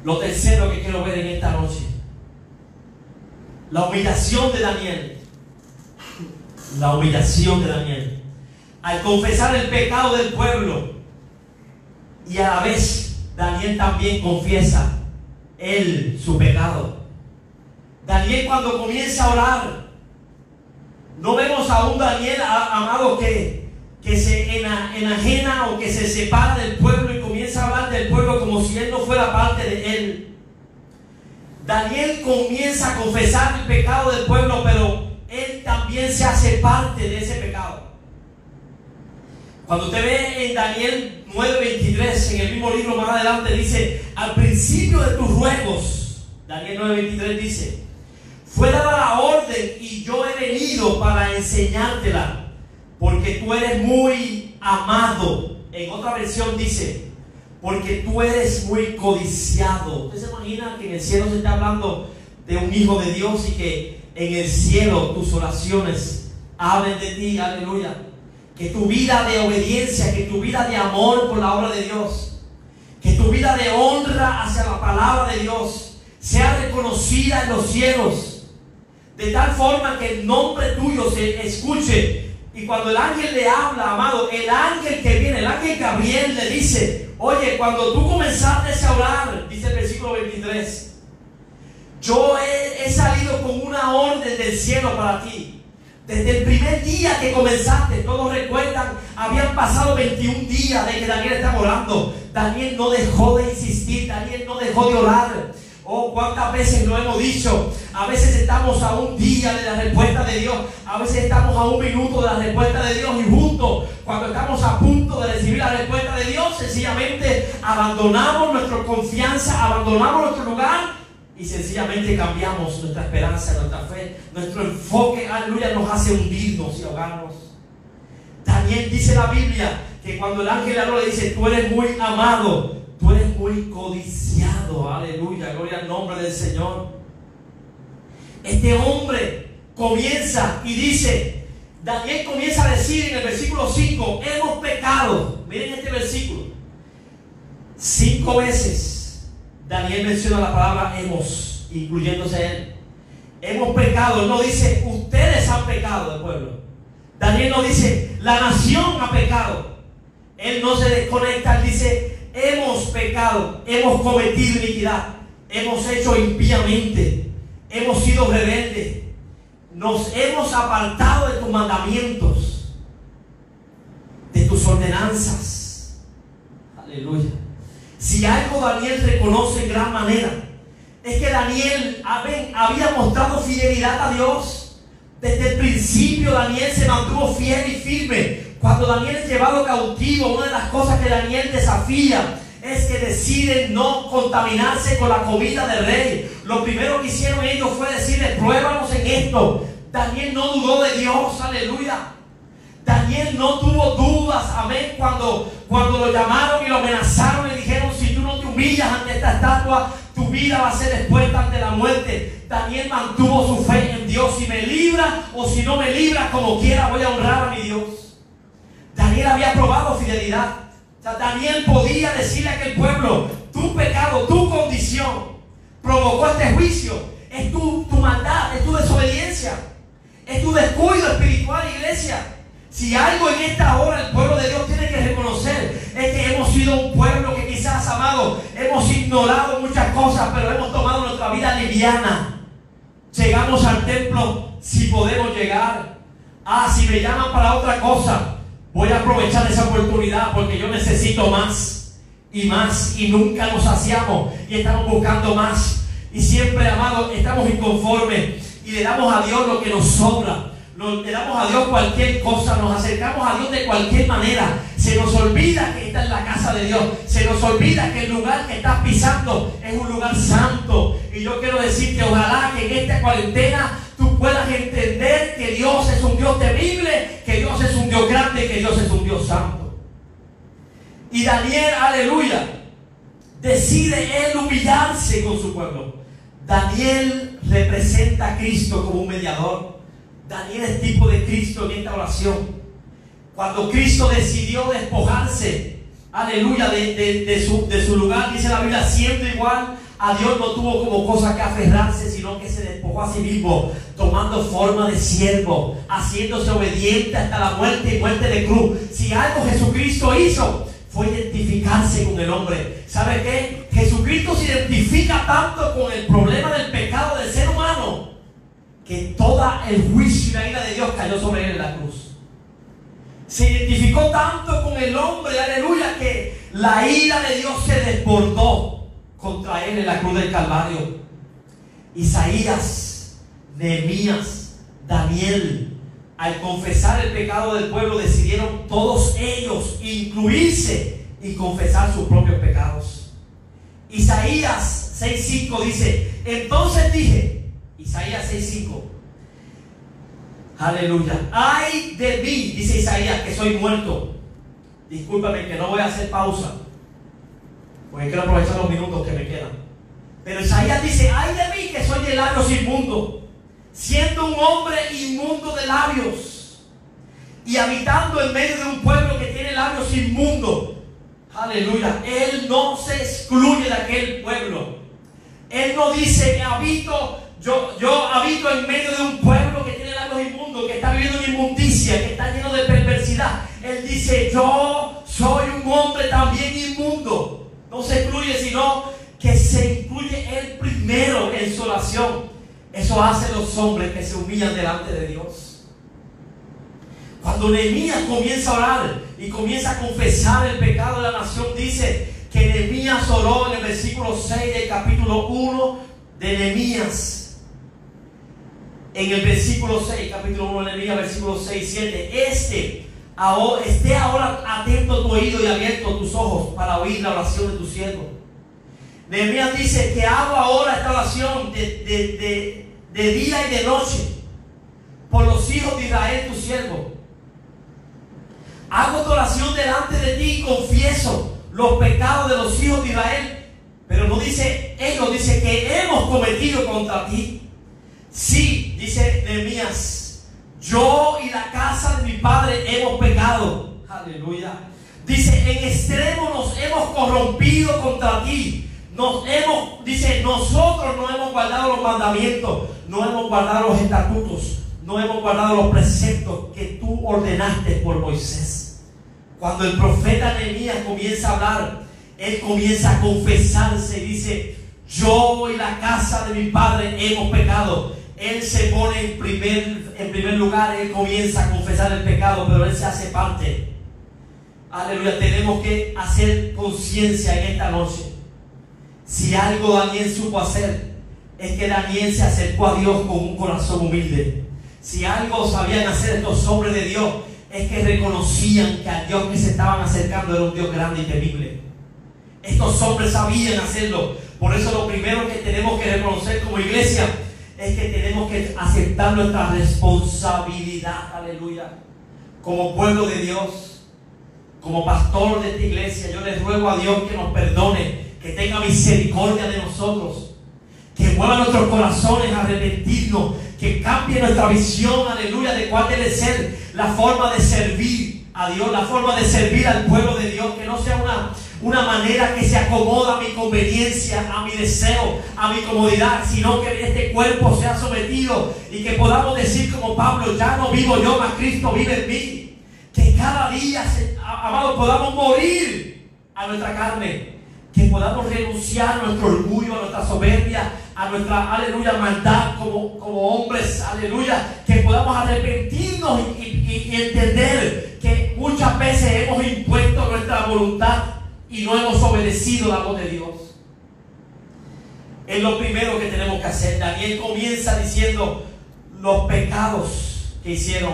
Lo tercero que quiero ver en esta noche: la humillación de Daniel. La humillación de Daniel. Al confesar el pecado del pueblo, y a la vez Daniel también confiesa él su pecado. Daniel, cuando comienza a orar, no vemos a un Daniel, amado, que se enajena o que se separa del pueblo y comienza a hablar del pueblo como si él no fuera parte de él. Daniel comienza a confesar el pecado del pueblo, pero él también se hace parte de ese pecado. Cuando usted ve en Daniel 9:23, en el mismo libro más adelante, dice: al principio de tus ruegos, Daniel 9:23 dice: fue dada la orden y yo he venido para enseñártela, porque tú eres muy amado. En otra versión dice: porque tú eres muy codiciado. ¿Usted se imagina que en el cielo se está hablando de un hijo de Dios y que en el cielo tus oraciones hablen de ti? Aleluya. Que tu vida de obediencia, que tu vida de amor por la obra de Dios, que tu vida de honra hacia la palabra de Dios sea reconocida en los cielos, de tal forma que el nombre tuyo se escuche. Y cuando el ángel le habla, amado, el ángel que viene, el ángel Gabriel, le dice: oye, cuando tú comenzaste a orar, dice el versículo 23, yo he salido con una orden del cielo para ti. Desde el primer día que comenzaste, todos recuerdan, habían pasado 21 días de que Daniel estaba orando. Daniel no dejó de insistir, Daniel no dejó de orar. Oh, cuántas veces lo hemos dicho. A veces estamos a un día de la respuesta de Dios, a veces estamos a un minuto de la respuesta de Dios, y justo cuando estamos a punto de recibir la respuesta de Dios, sencillamente abandonamos nuestra confianza, abandonamos nuestro lugar y sencillamente cambiamos nuestra esperanza, nuestra fe, nuestro enfoque, aleluya, nos hace hundirnos y ahogarnos. Daniel, dice la Biblia, que cuando el ángel le dice: tú eres muy amado, tú eres muy codiciado. Aleluya, gloria al nombre del Señor. Este hombre comienza y dice, Daniel comienza a decir en el versículo 5: hemos pecado. Miren este versículo. 5 veces Daniel menciona la palabra hemos. incluyéndose él. Hemos pecado. Él no dice, ustedes han pecado, el pueblo. Daniel no dice, la nación ha pecado. Él no se desconecta, él dice, hemos pecado, hemos cometido iniquidad, hemos hecho impíamente, hemos sido rebeldes, nos hemos apartado de tus mandamientos, de tus ordenanzas. Aleluya. Si algo Daniel reconoce en gran manera, es que Daniel había mostrado fidelidad a Dios. Desde el principio Daniel se mantuvo fiel y firme. Cuando Daniel es llevado cautivo, una de las cosas que Daniel desafía es que deciden no contaminarse con la comida del rey. Lo primero que hicieron ellos fue decirle, pruébanos en esto. Daniel no dudó de Dios, aleluya. Daniel no tuvo dudas, amén, cuando lo llamaron y lo amenazaron y dijeron, si tú no te humillas ante esta estatua, tu vida va a ser expuesta ante la muerte. Daniel mantuvo su fe en Dios. Si me libra o si no me libra, como quiera voy a honrar a mi Dios. Daniel había probado fidelidad. O sea, Daniel podía decirle a aquel pueblo, tu pecado, tu condición provocó este juicio. Es tu maldad, es tu desobediencia, es tu descuido espiritual, iglesia. Si algo en esta hora el pueblo de Dios tiene que reconocer, es que hemos sido un pueblo que quizás, amado, hemos ignorado muchas cosas, pero hemos tomado nuestra vida liviana. Llegamos al templo si podemos llegar. Si me llaman para otra cosa, voy a aprovechar esa oportunidad porque yo necesito más y más, y nunca nos saciamos y estamos buscando más, y siempre, amado, estamos inconformes y le damos a Dios lo que nos sobra. Le damos a Dios cualquier cosa, nos acercamos a Dios de cualquier manera. Se nos olvida que está en la casa de Dios, se nos olvida que el lugar que estás pisando es un lugar santo. Y yo quiero decirte, ojalá que en esta cuarentena tú puedas entender que Dios es un Dios temible, que Dios es un Dios grande, que Dios es un Dios santo. Y Daniel, aleluya, decide él humillarse con su pueblo. Daniel representa a Cristo como un mediador. Daniel es tipo de Cristo en esta oración. Cuando Cristo decidió despojarse, aleluya, de su lugar, dice la Biblia, siendo igual a Dios, no tuvo como cosa que aferrarse, sino que se despojó a sí mismo, tomando forma de siervo, haciéndose obediente hasta la muerte y muerte de cruz. Si algo Jesucristo hizo, fue identificarse con el hombre. ¿Sabe qué? Jesucristo se identifica tanto con el problema del pecado del ser humano, que todo el juicio y la ira de Dios cayó sobre él en la cruz. Se identificó tanto con el hombre, aleluya, que la ira de Dios se desbordó contra él en la cruz del Calvario. Isaías, Nehemías, Daniel, al confesar el pecado del pueblo, decidieron todos ellos incluirse y confesar sus propios pecados. Isaías 6:5 dice, entonces dije, Isaías 6:5, aleluya, ay de mí, dice Isaías, que soy muerto. Discúlpame que no voy a hacer pausa, porque quiero aprovechar los minutos que me quedan. Pero Isaías dice, ay de mí, que soy de labios inmundos, siendo un hombre inmundo de labios y habitando en medio de un pueblo que tiene labios inmundos. Aleluya. Él no se excluye de aquel pueblo. Él no dice que yo habito en medio de un pueblo que tiene labios inmundos, que está viviendo en inmundicia, que está lleno de perversidad. Él dice, yo soy un hombre también inmundo. No se excluye, sino que se incluye él primero en su oración. Eso hacen los hombres que se humillan delante de Dios. Cuando Nehemías comienza a orar y comienza a confesar el pecado de la nación, dice que Nehemías oró en el versículo 6 del capítulo 1 de Nehemías. En el versículo 6, capítulo 1 de Nehemías, versículo 6 y 7. Esté ahora atento tu oído y abierto tus ojos para oír la oración de tu siervo. Nehemías dice que hago ahora esta oración de día y de noche por los hijos de Israel, tu siervo. Hago esta oración delante de ti y confieso los pecados de los hijos de Israel. Pero no dice ellos, dice que hemos cometido contra ti. Sí, dice Nehemías, yo y la casa de mi padre hemos pecado. Aleluya. Dice, en extremo nos hemos corrompido contra ti. Dice, nosotros no hemos guardado los mandamientos, no hemos guardado los estatutos, no hemos guardado los preceptos que tú ordenaste por Moisés. Cuando el profeta Nehemías comienza a hablar, él comienza a confesarse y dice, yo y la casa de mi padre hemos pecado. Él se pone en primer lugar, él comienza a confesar el pecado, pero él se hace parte. Aleluya, tenemos que hacer conciencia en esta noche. Si algo Daniel supo hacer, es que Daniel se acercó a Dios con un corazón humilde. Si algo sabían hacer estos hombres de Dios, es que reconocían que al Dios que se estaban acercando era un Dios grande y temible. Estos hombres sabían hacerlo. Por eso lo primero que tenemos que reconocer como iglesia es que tenemos que aceptar nuestra responsabilidad, aleluya, como pueblo de Dios, como pastor de esta iglesia. Yo les ruego a Dios que nos perdone, que tenga misericordia de nosotros, que mueva nuestros corazones a arrepentirnos, que cambie nuestra visión, aleluya, de cuál debe ser la forma de servir a Dios, la forma de servir al pueblo de Dios, que no sea una manera que se acomoda a mi conveniencia, a mi deseo, a mi comodidad, sino que este cuerpo sea sometido y que podamos decir como Pablo, ya no vivo yo, mas Cristo vive en mí. Que cada día, amados, podamos morir a nuestra carne, que podamos renunciar a nuestro orgullo, a nuestra soberbia, a nuestra, aleluya, maldad como hombres, aleluya, que podamos arrepentirnos y entender que muchas veces hemos impuesto nuestra voluntad y no hemos obedecido la voz de Dios. Es lo primero que tenemos que hacer. Daniel comienza diciendo los pecados que hicieron,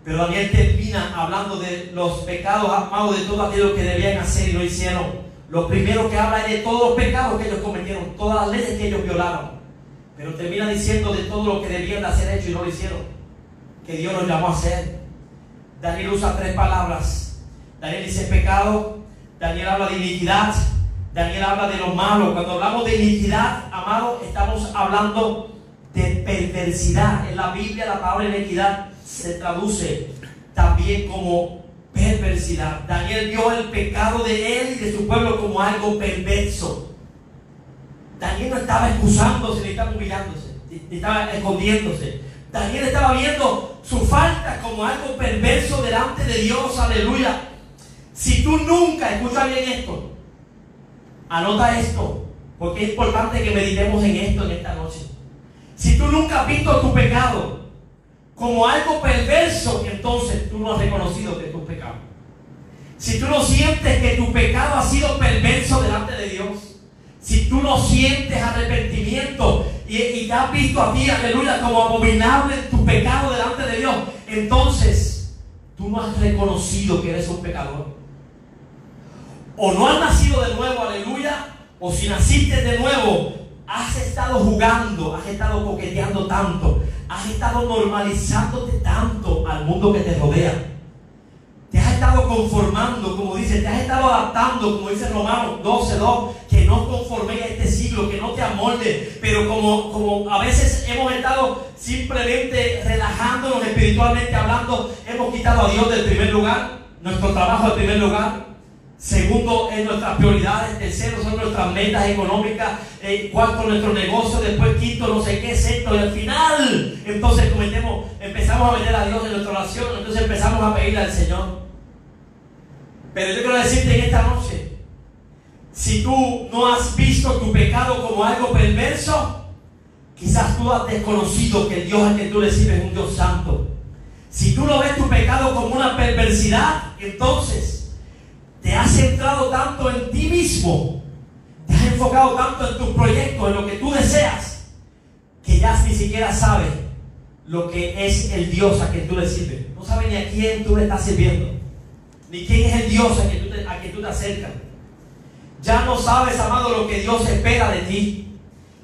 pero Daniel termina hablando de los pecados, amados, de todo aquello que debían hacer y no hicieron. Lo primero que habla es de todos los pecados que ellos cometieron, todas las leyes que ellos violaron, pero termina diciendo de todo lo que debían de hacer hecho y no lo hicieron, que Dios los llamó a hacer. Daniel usa 3 palabras. Daniel dice pecado, Daniel habla de iniquidad, Daniel habla de lo malo. Cuando hablamos de iniquidad, amado, estamos hablando de perversidad. En la Biblia la palabra iniquidad se traduce también como perversidad. Daniel vio el pecado de él y de su pueblo como algo perverso. Daniel no estaba excusándose ni estaba humillándose, ni estaba escondiéndose. Daniel estaba viendo su falta como algo perverso delante de Dios, aleluya. Si tú nunca, escucha bien esto, anota esto, porque es importante que meditemos en esto en esta noche. Si tú nunca has visto tu pecado como algo perverso, entonces tú no has reconocido que es tu pecado. Si tú no sientes que tu pecado ha sido perverso delante de Dios, si tú no sientes arrepentimiento y te has visto a ti, aleluya, como abominable tu pecado delante de Dios, entonces tú no has reconocido que eres un pecador. O no has nacido de nuevo, aleluya, o si naciste de nuevo, has estado jugando, has estado coqueteando tanto, has estado normalizándote tanto al mundo que te rodea. Te has estado conformando, como dice, te has estado adaptando, como dice Romanos 12:2, que no conforméis a este siglo, que no te amolde. Pero como a veces hemos estado simplemente relajándonos espiritualmente hablando, hemos quitado a Dios del primer lugar, nuestro trabajo del primer lugar. Segundo es nuestras prioridades. Tercero son nuestras metas económicas. Cuarto nuestro negocio. Después quinto no sé qué. Sexto y al final entonces empezamos a meter a Dios en nuestra oración. Entonces empezamos a pedirle al Señor. Pero yo quiero decirte en esta noche, si tú no has visto tu pecado como algo perverso, quizás tú has desconocido que el Dios al que tú le sirves es un Dios santo. Si tú no ves tu pecado como una perversidad, entonces te has centrado tanto en ti mismo, te has enfocado tanto en tus proyectos, en lo que tú deseas, que ya ni siquiera sabes lo que es el Dios a quien tú le sirves. No sabes ni a quién tú le estás sirviendo, ni quién es el Dios a quien tú te acercas. Ya no sabes, amado, lo que Dios espera de ti.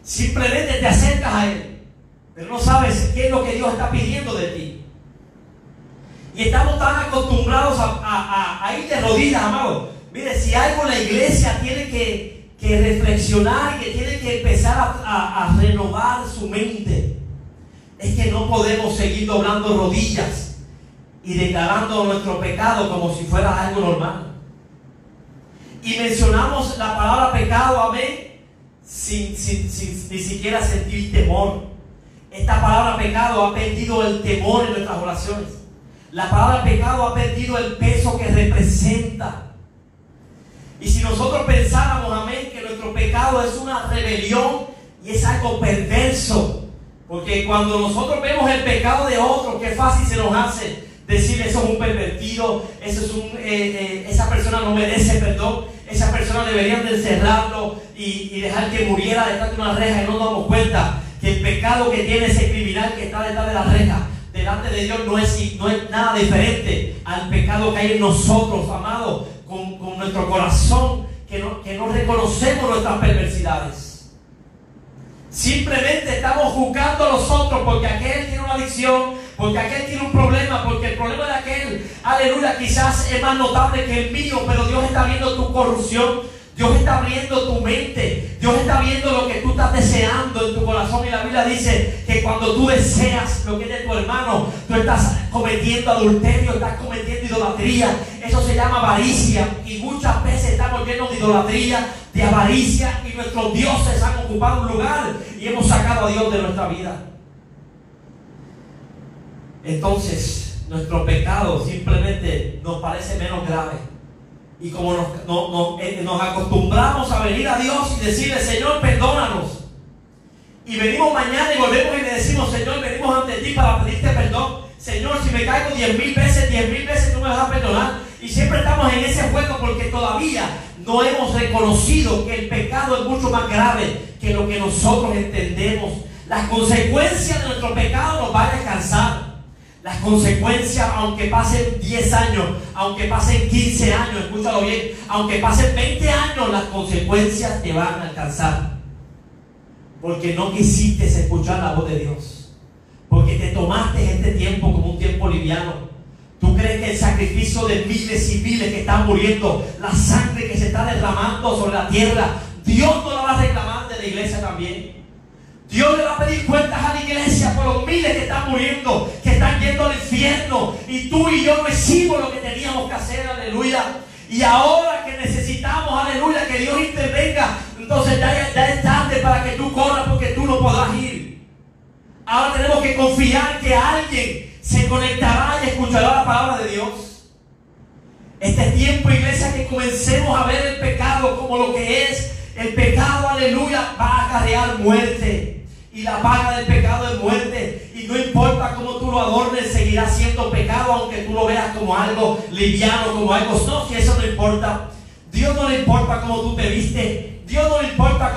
Simplemente te acercas a Él, pero no sabes qué es lo que Dios está pidiendo de ti. Y estamos tan acostumbrados a ir de rodillas, amado. Mire, si algo la iglesia tiene que reflexionar y que tiene que empezar a renovar su mente, es que no podemos seguir doblando rodillas y declarando nuestro pecado como si fuera algo normal. Y mencionamos la palabra pecado, amén, sin ni siquiera sentir temor. Esta palabra pecado ha perdido el temor en nuestras oraciones. La palabra pecado ha perdido el peso que representa. Y si nosotros pensáramos, amén, que nuestro pecado es una rebelión y es algo perverso, porque cuando nosotros vemos el pecado de otro, qué fácil se nos hace decir: eso es un pervertido, eso es esa persona no merece perdón, esa persona deberían de encerrarlo y dejar que muriera detrás de una reja, y no nos damos cuenta que el pecado que tiene ese criminal que está detrás de la reja delante de Dios no es nada diferente al pecado que hay en nosotros, amados, con nuestro corazón, que no reconocemos nuestras perversidades. Simplemente estamos juzgando a los otros porque aquel tiene una adicción, porque aquel tiene un problema, porque el problema de aquel, aleluya, quizás es más notable que el mío, pero Dios está viendo tu corrupción. Dios está viendo tu mente. Dios está viendo lo que tú estás deseando en tu corazón. Y la Biblia dice que cuando tú deseas lo que es de tu hermano, tú estás cometiendo adulterio, estás cometiendo idolatría. Eso se llama avaricia. Y muchas veces estamos llenos de idolatría, de avaricia, y nuestros dioses han ocupado un lugar y hemos sacado a Dios de nuestra vida. Entonces, nuestro pecado simplemente nos parece menos grave. Y como nos acostumbramos a venir a Dios y decirle: Señor, perdónanos. Y venimos mañana y volvemos y le decimos: Señor, venimos ante ti para pedirte perdón. Señor, si me caigo 10,000 veces tú me vas a perdonar. Y siempre estamos en ese juego porque todavía no hemos reconocido que el pecado es mucho más grave que lo que nosotros entendemos. Las consecuencias de nuestro pecado nos van a alcanzar. Las consecuencias, aunque pasen 10 años, aunque pasen 15 años, escúchalo bien, aunque pasen 20 años, las consecuencias te van a alcanzar. Porque no quisiste escuchar la voz de Dios. Porque te tomaste este tiempo como un tiempo liviano. Tú crees que el sacrificio de miles y miles que están muriendo, la sangre que se está derramando sobre la tierra, Dios no la va a reclamar de la iglesia también. Dios le va a pedir cuentas a la iglesia por los miles que están muriendo, que están yendo al infierno. Y tú y yo no hicimos lo que teníamos que hacer, aleluya. Y ahora que necesitamos, aleluya, que Dios intervenga, entonces ya es tarde para que tú corras, porque tú no podrás ir. Ahora tenemos que confiar que alguien se conectará y escuchará la palabra de Dios. Este es tiempo, iglesia, que comencemos a ver el pecado como lo que es. El pecado, aleluya, va a acarrear muerte. Y la paga del pecado es muerte. Y no importa cómo tú lo adornes, seguirá siendo pecado, aunque tú lo veas como algo liviano, como algo... No, si eso no importa. Dios no le importa cómo tú te vistes. Dios no le importa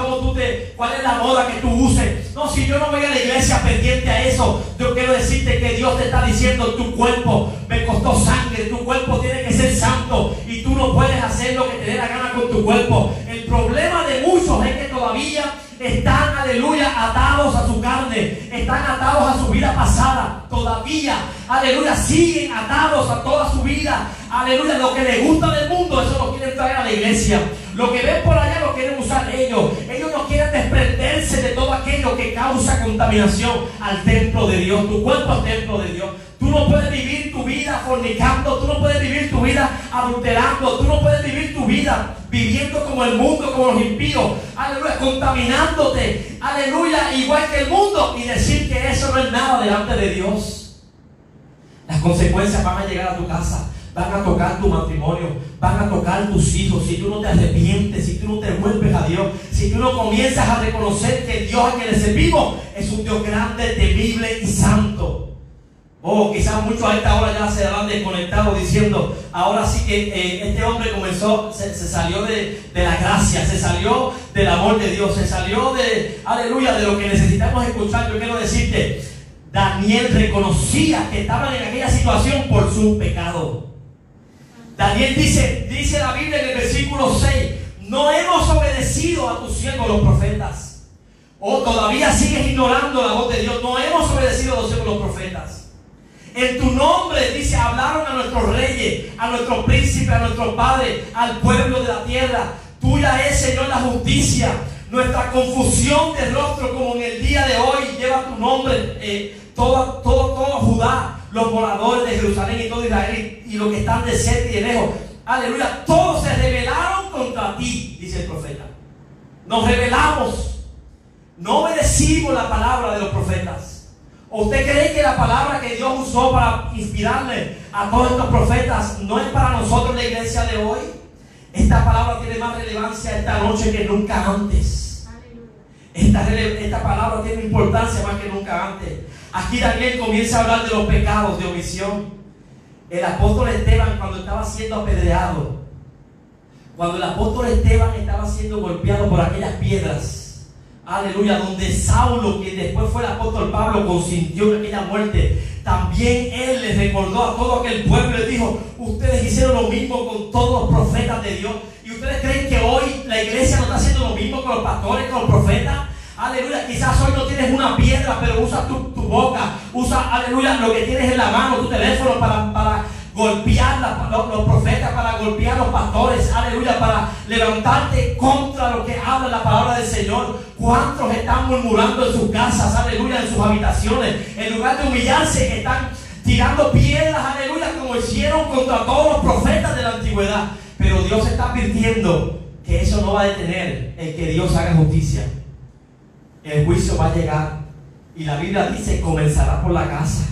cuál es la moda que tú uses. No, si yo no voy a la iglesia pendiente a eso, yo quiero decirte que Dios te está diciendo: tu cuerpo me costó sangre, tu cuerpo tiene que ser santo y tú no puedes hacer lo que te dé la gana con tu cuerpo. El problema de muchos es que todavía están, aleluya, atados a su carne, están atados a su vida pasada, todavía, aleluya, siguen atados a toda su vida, aleluya. Lo que les gusta del mundo, eso lo quieren traer a la iglesia. Lo que ven por allá lo quieren usar ellos. Ellos no quieren desprenderse de todo aquello que causa contaminación al templo de Dios. Tu cuerpo es templo de Dios. Tú no puedes vivir tu vida fornicando, tú no puedes vivir tu vida adulterando, tú no puedes vivir tu vida viviendo como el mundo, como los impíos, aleluya, contaminándote, aleluya, igual que el mundo, y decir que eso no es nada delante de Dios. Las consecuencias van a llegar a tu casa, van a tocar tu matrimonio, van a tocar tus hijos. Si tú no te arrepientes, si tú no te vuelves a Dios, si tú no comienzas a reconocer que el Dios a quien le servimos es un Dios grande, temible y santo. Quizás muchos a esta hora ya se habrán desconectado diciendo: ahora sí que este hombre comenzó, se salió de la gracia, se salió del amor de Dios, se salió aleluya, de lo que necesitamos escuchar. Yo quiero decirte, Daniel reconocía que estaban en aquella situación por su pecado. Daniel dice la Biblia en el versículo 6: no hemos obedecido a tus siervos los profetas. Todavía sigues ignorando la voz de Dios. No hemos obedecido a los siervos los profetas. En tu nombre, dice, hablaron a nuestros reyes, a nuestros príncipes, a nuestros padres, al pueblo de la tierra. Tuya es, Señor, la justicia. Nuestra confusión de rostro, como en el día de hoy, lleva tu nombre, todo Judá, los moradores de Jerusalén y todo Israel, y los que están de cerca y de lejos. Aleluya, todos se rebelaron contra ti, dice el profeta. nos rebelamos, no obedecimos la palabra de los profetas. ¿O usted cree que la palabra que Dios usó para inspirarle a todos estos profetas no es para nosotros, la iglesia de hoy? Esta palabra tiene más relevancia esta noche que nunca antes. Esta palabra tiene importancia más que nunca antes. Aquí Daniel comienza a hablar de los pecados de omisión. El apóstol Esteban, cuando estaba siendo apedreado, cuando el apóstol Esteban estaba siendo golpeado por aquellas piedras, aleluya, donde Saulo, quien después fue el apóstol Pablo, consintió en aquella muerte, también él les recordó a todo aquel pueblo y les dijo: ustedes hicieron lo mismo con todos los profetas de Dios. ¿Y ustedes creen que hoy la iglesia no está haciendo lo mismo con los pastores, con los profetas? Aleluya, quizás hoy no tienes una piedra, pero usa tu boca, usa, aleluya, lo que tienes en la mano, tu teléfono para golpear los profetas, para golpear los pastores, aleluya, para levantarte contra lo que habla la palabra del Señor. ¿Cuántos están murmurando en sus casas, aleluya, en sus habitaciones? En lugar de humillarse, están tirando piedras, aleluya, como hicieron contra todos los profetas de la antigüedad. Pero Dios está advirtiendo que eso no va a detener el que Dios haga justicia. El juicio va a llegar, y la Biblia dice: comenzará por la casa.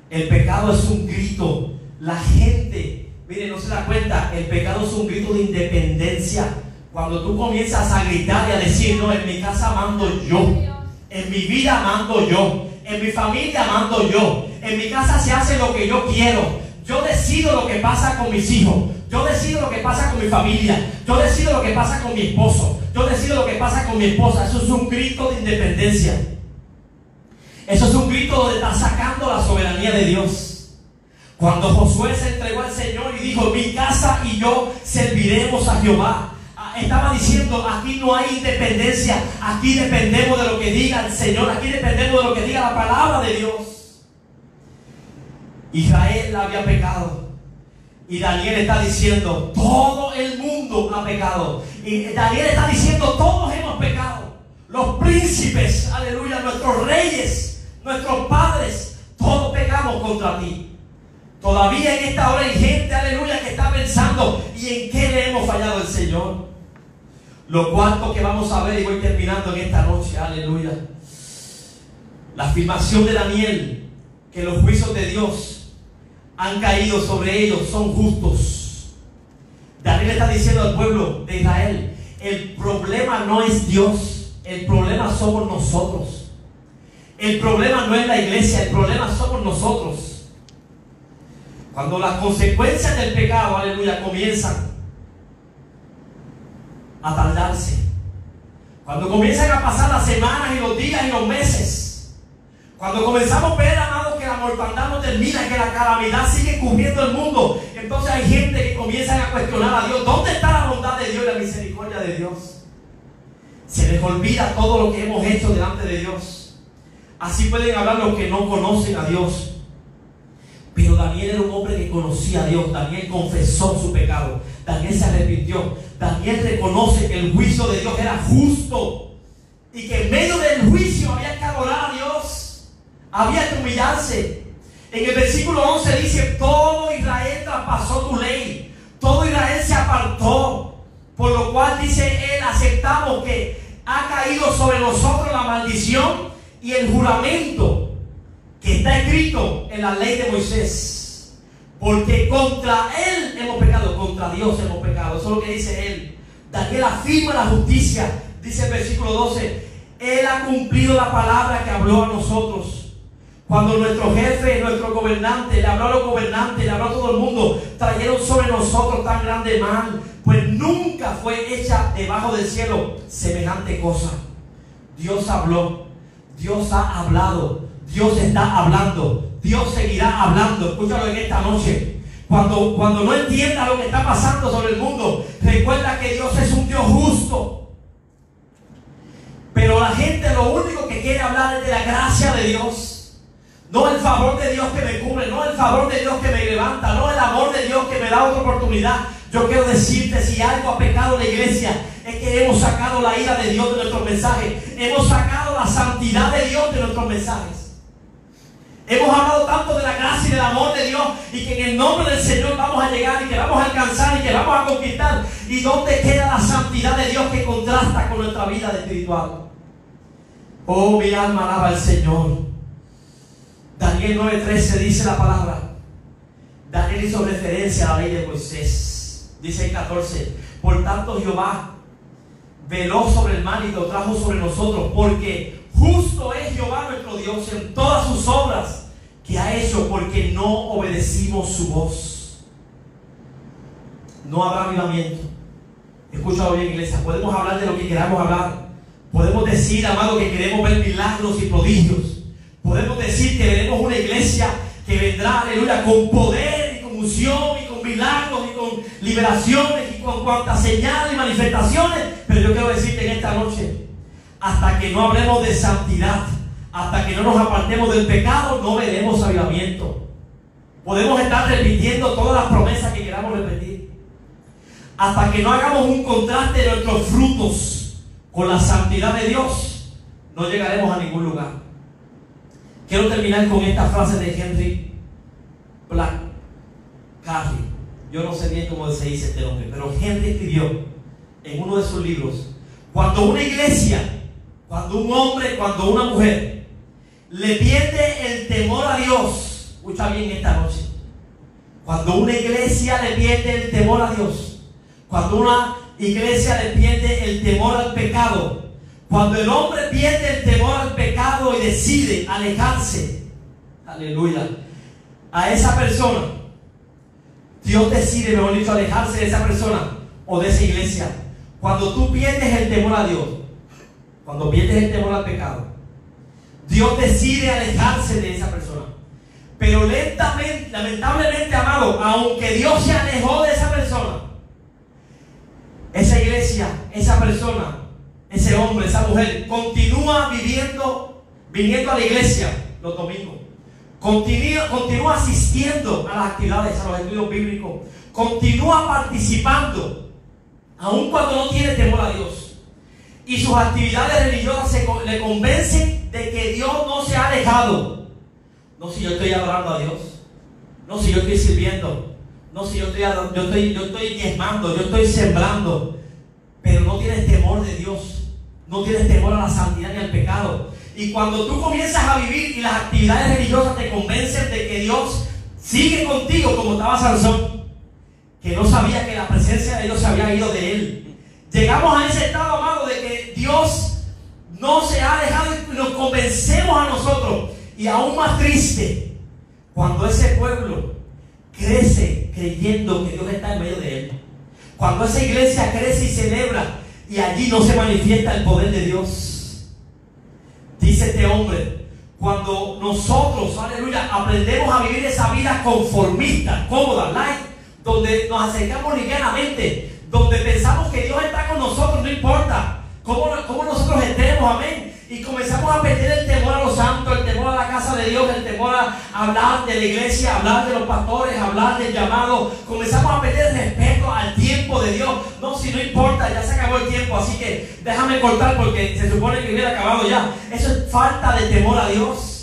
El pecado es un grito. La gente, mire, no se da cuenta, el pecado es un grito de independencia. Cuando tú comienzas a gritar y a decir: no, en mi casa mando yo, en mi vida mando yo, en mi familia mando yo, en mi casa se hace lo que yo quiero, yo decido lo que pasa con mis hijos, yo decido lo que pasa con mi familia, yo decido lo que pasa con mi esposo, yo decido lo que pasa con mi esposa. Eso es un grito de independencia. Eso es un grito donde está sacando la soberanía de Dios. Cuando Josué se entregó al Señor y dijo: mi casa y yo serviremos a Jehová, estaba diciendo: aquí no hay independencia, aquí dependemos de lo que diga el Señor, aquí dependemos de lo que diga la palabra de Dios. Israel había pecado, y Daniel está diciendo: todo el mundo ha pecado. Y Daniel está diciendo: todos hemos pecado. Los príncipes, aleluya, nuestros reyes, nuestros padres, todos pecamos contra ti. Todavía en esta hora hay gente, aleluya, que está pensando: ¿y en qué le hemos fallado al Señor? Lo cuarto que vamos a ver, y voy terminando en esta noche, aleluya, la afirmación de Daniel, que los juicios de Dios han caído sobre ellos, son justos. Daniel está diciendo al pueblo de Israel: el problema no es Dios, el problema somos nosotros. El problema no es la iglesia, el problema somos nosotros. Cuando las consecuencias del pecado, aleluya, comienzan a tardarse, cuando comienzan a pasar las semanas y los días y los meses, cuando comenzamos a ver, amados, que la mortandad no termina, que la calamidad sigue cubriendo el mundo, entonces hay gente que comienza a cuestionar a Dios. ¿Dónde está la bondad de Dios y la misericordia de Dios? Se les olvida todo lo que hemos hecho delante de Dios. Así pueden hablar los que no conocen a Dios. Pero Daniel era un hombre que conocía a Dios. Daniel confesó su pecado, Daniel se arrepintió, Daniel reconoce que el juicio de Dios era justo y que en medio del juicio había que adorar a Dios, había que humillarse. En el versículo 11 dice: todo Israel traspasó tu ley, todo Israel se apartó, por lo cual dice él: aceptamos que ha caído sobre nosotros la maldición y el juramento que está escrito en la ley de Moisés, porque contra él hemos pecado, contra Dios hemos pecado. Eso es lo que dice él. Daniel afirma la justicia. Dice el versículo 12: él ha cumplido la palabra que habló a nosotros. Cuando nuestro jefe, nuestro gobernante, le habló a los gobernantes, le habló a todo el mundo, trajeron sobre nosotros tan grande mal, pues nunca fue hecha debajo del cielo semejante cosa. Dios habló, Dios ha hablado, Dios está hablando, Dios seguirá hablando. Escúchalo en esta noche. Cuando no entiendas lo que está pasando sobre el mundo, recuerda que Dios es un Dios justo. Pero la gente lo único que quiere hablar es de la gracia de Dios, no el favor de Dios que me cubre, no el favor de Dios que me levanta, no el amor de Dios que me da otra oportunidad. Yo quiero decirte, si algo ha pecado la iglesia, es que hemos sacado la ira de Dios de nuestros mensajes, hemos sacado la santidad de Dios de nuestros mensajes. Hemos hablado tanto de la gracia y del amor de Dios y que en el nombre del Señor vamos a llegar y que vamos a alcanzar y que vamos a conquistar. ¿Y dónde queda la santidad de Dios que contrasta con nuestra vida espiritual? Oh, mi alma alaba al Señor. Daniel 9:13 dice la palabra. Daniel hizo referencia a la ley de Moisés. Dice el 14: por tanto Jehová veló sobre el mal y lo trajo sobre nosotros, porque justo es Jehová nuestro Dios en todas sus obras que ha hecho, porque no obedecimos su voz. No habrá avivamiento. Escúchalo bien, iglesia. Podemos hablar de lo que queramos hablar. Podemos decir, amado, que queremos ver milagros y prodigios. Podemos decir que veremos una iglesia que vendrá, aleluya, con poder y con unción y con milagros y con liberaciones y con cuantas señales y manifestaciones. Pero yo quiero decirte en esta noche, hasta que no hablemos de santidad, hasta que no nos apartemos del pecado, no veremos avivamiento. Podemos estar repitiendo todas las promesas que queramos repetir. Hasta que no hagamos un contraste de nuestros frutos con la santidad de Dios, no llegaremos a ningún lugar. Quiero terminar con esta frase de Henry Blackaby. Yo no sé bien cómo se dice este nombre, pero Henry escribió en uno de sus libros: cuando una iglesia, cuando un hombre, cuando una mujer le pierde el temor a Dios, escucha bien esta noche, cuando una iglesia le pierde el temor a Dios, cuando una iglesia le pierde el temor al pecado, cuando el hombre pierde el temor al pecado y decide alejarse, aleluya, a esa persona, Dios decide, mejor dicho, alejarse de esa persona o de esa iglesia. Cuando tú pierdes el temor a Dios, cuando pierdes el temor al pecado, Dios decide alejarse de esa persona. Pero lentamente, lamentablemente, amado, aunque Dios se alejó de esa persona, esa iglesia, esa persona, ese hombre, esa mujer, continúa viniendo a la iglesia los domingos. Continúa asistiendo a las actividades, a los estudios bíblicos. Continúa participando, aun cuando no tiene temor a Dios. Y sus actividades religiosas le convencen de que Dios no se ha alejado. No si yo estoy adorando a Dios. No si yo estoy sirviendo. No si yo estoy diezmando, yo estoy sembrando. Pero no tienes temor de Dios. No tienes temor a la santidad ni al pecado. Y cuando tú comienzas a vivir y las actividades religiosas te convencen de que Dios sigue contigo, como estaba Sansón, que no sabía que la presencia de Dios se había ido de él. Llegamos a ese estado, amado, de que Dios no se ha dejado y nos convencemos a nosotros. Y aún más triste, cuando ese pueblo crece creyendo que Dios está en medio de él. Cuando esa iglesia crece y celebra y allí no se manifiesta el poder de Dios. Dice este hombre, cuando nosotros, aleluya, aprendemos a vivir esa vida conformista, cómoda, light, donde nos acercamos livianamente, donde pensamos que Dios está con nosotros, no importa cómo nosotros estemos, amén. Y comenzamos a perder el temor a los santos, el temor a la casa de Dios, el temor a hablar de la iglesia, hablar de los pastores, hablar del llamado. Comenzamos a perder el respeto al tiempo de Dios. No, si no importa, ya se acabó el tiempo, así que déjame cortar porque se supone que hubiera acabado ya. Eso es falta de temor a Dios.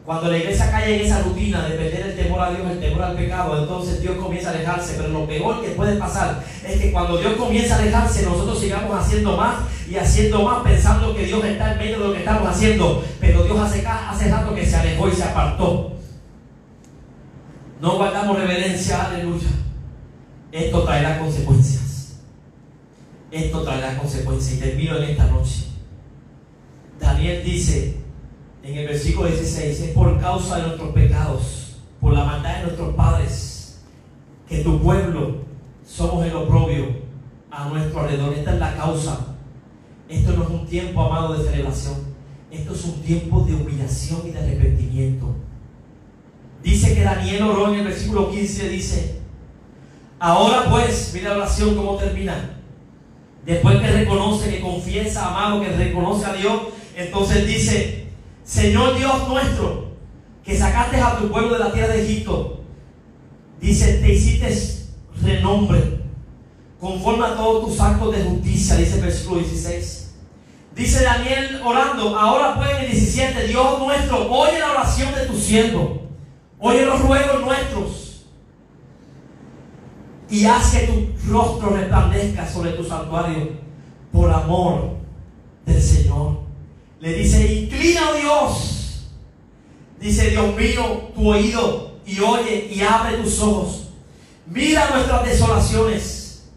Cuando la iglesia cae en esa rutina de perder el temor a Dios, el temor al pecado, entonces Dios comienza a alejarse. Pero lo peor que puede pasar es que cuando Dios comienza a alejarse, nosotros sigamos haciendo más y haciendo más, pensando que Dios está en medio de lo que estamos haciendo. Pero Dios hace rato que se alejó y se apartó. No guardamos reverencia, aleluya. Esto traerá consecuencias. Esto traerá consecuencias. Y termino en esta noche. Daniel dice en el versículo 16: es por causa de nuestros pecados, por la maldad de nuestros padres, que tu pueblo somos el oprobio a nuestro alrededor. Esta es la causa. Esto no es un tiempo, amado, de celebración. Esto es un tiempo de humillación y de arrepentimiento. Dice que Daniel oró en el versículo 15, dice: ahora pues, mira la oración cómo termina. Después que reconoce, que confiesa, amado, que reconoce a Dios, entonces dice: Señor Dios nuestro, que sacaste a tu pueblo de la tierra de Egipto, dice, te hiciste renombre conforme a todos tus actos de justicia, dice el versículo 16. Dice Daniel orando, ahora pues en el 17, Dios nuestro, oye la oración de de tu siervo. Oye los ruegos nuestros y haz que tu rostro resplandezca sobre tu santuario por amor del Señor. Le dice: inclina, oh Dios. Dice: Dios mío, tu oído y oye y abre tus ojos. Mira nuestras desolaciones,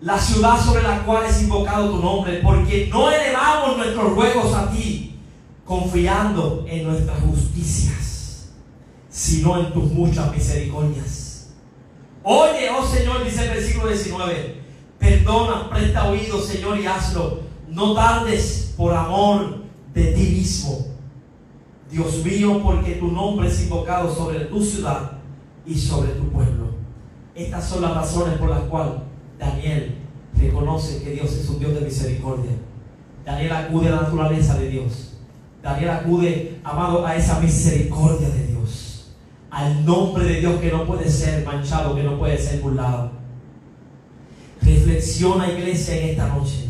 la ciudad sobre la cual es invocado tu nombre, porque no elevamos nuestros ruegos a ti, confiando en nuestras justicias, sino en tus muchas misericordias. Oye, oh Señor, dice el versículo 19, perdona, presta oído, Señor, y hazlo. No tardes por amor de ti mismo, Dios mío, porque tu nombre es invocado sobre tu ciudad y sobre tu pueblo. Estas son las razones por las cuales Daniel reconoce que Dios es un Dios de misericordia. Daniel acude a la naturaleza de Dios. Daniel acude, amado, a esa misericordia de Dios, al nombre de Dios que no puede ser manchado, que no puede ser burlado. Reflexiona, iglesia, en esta noche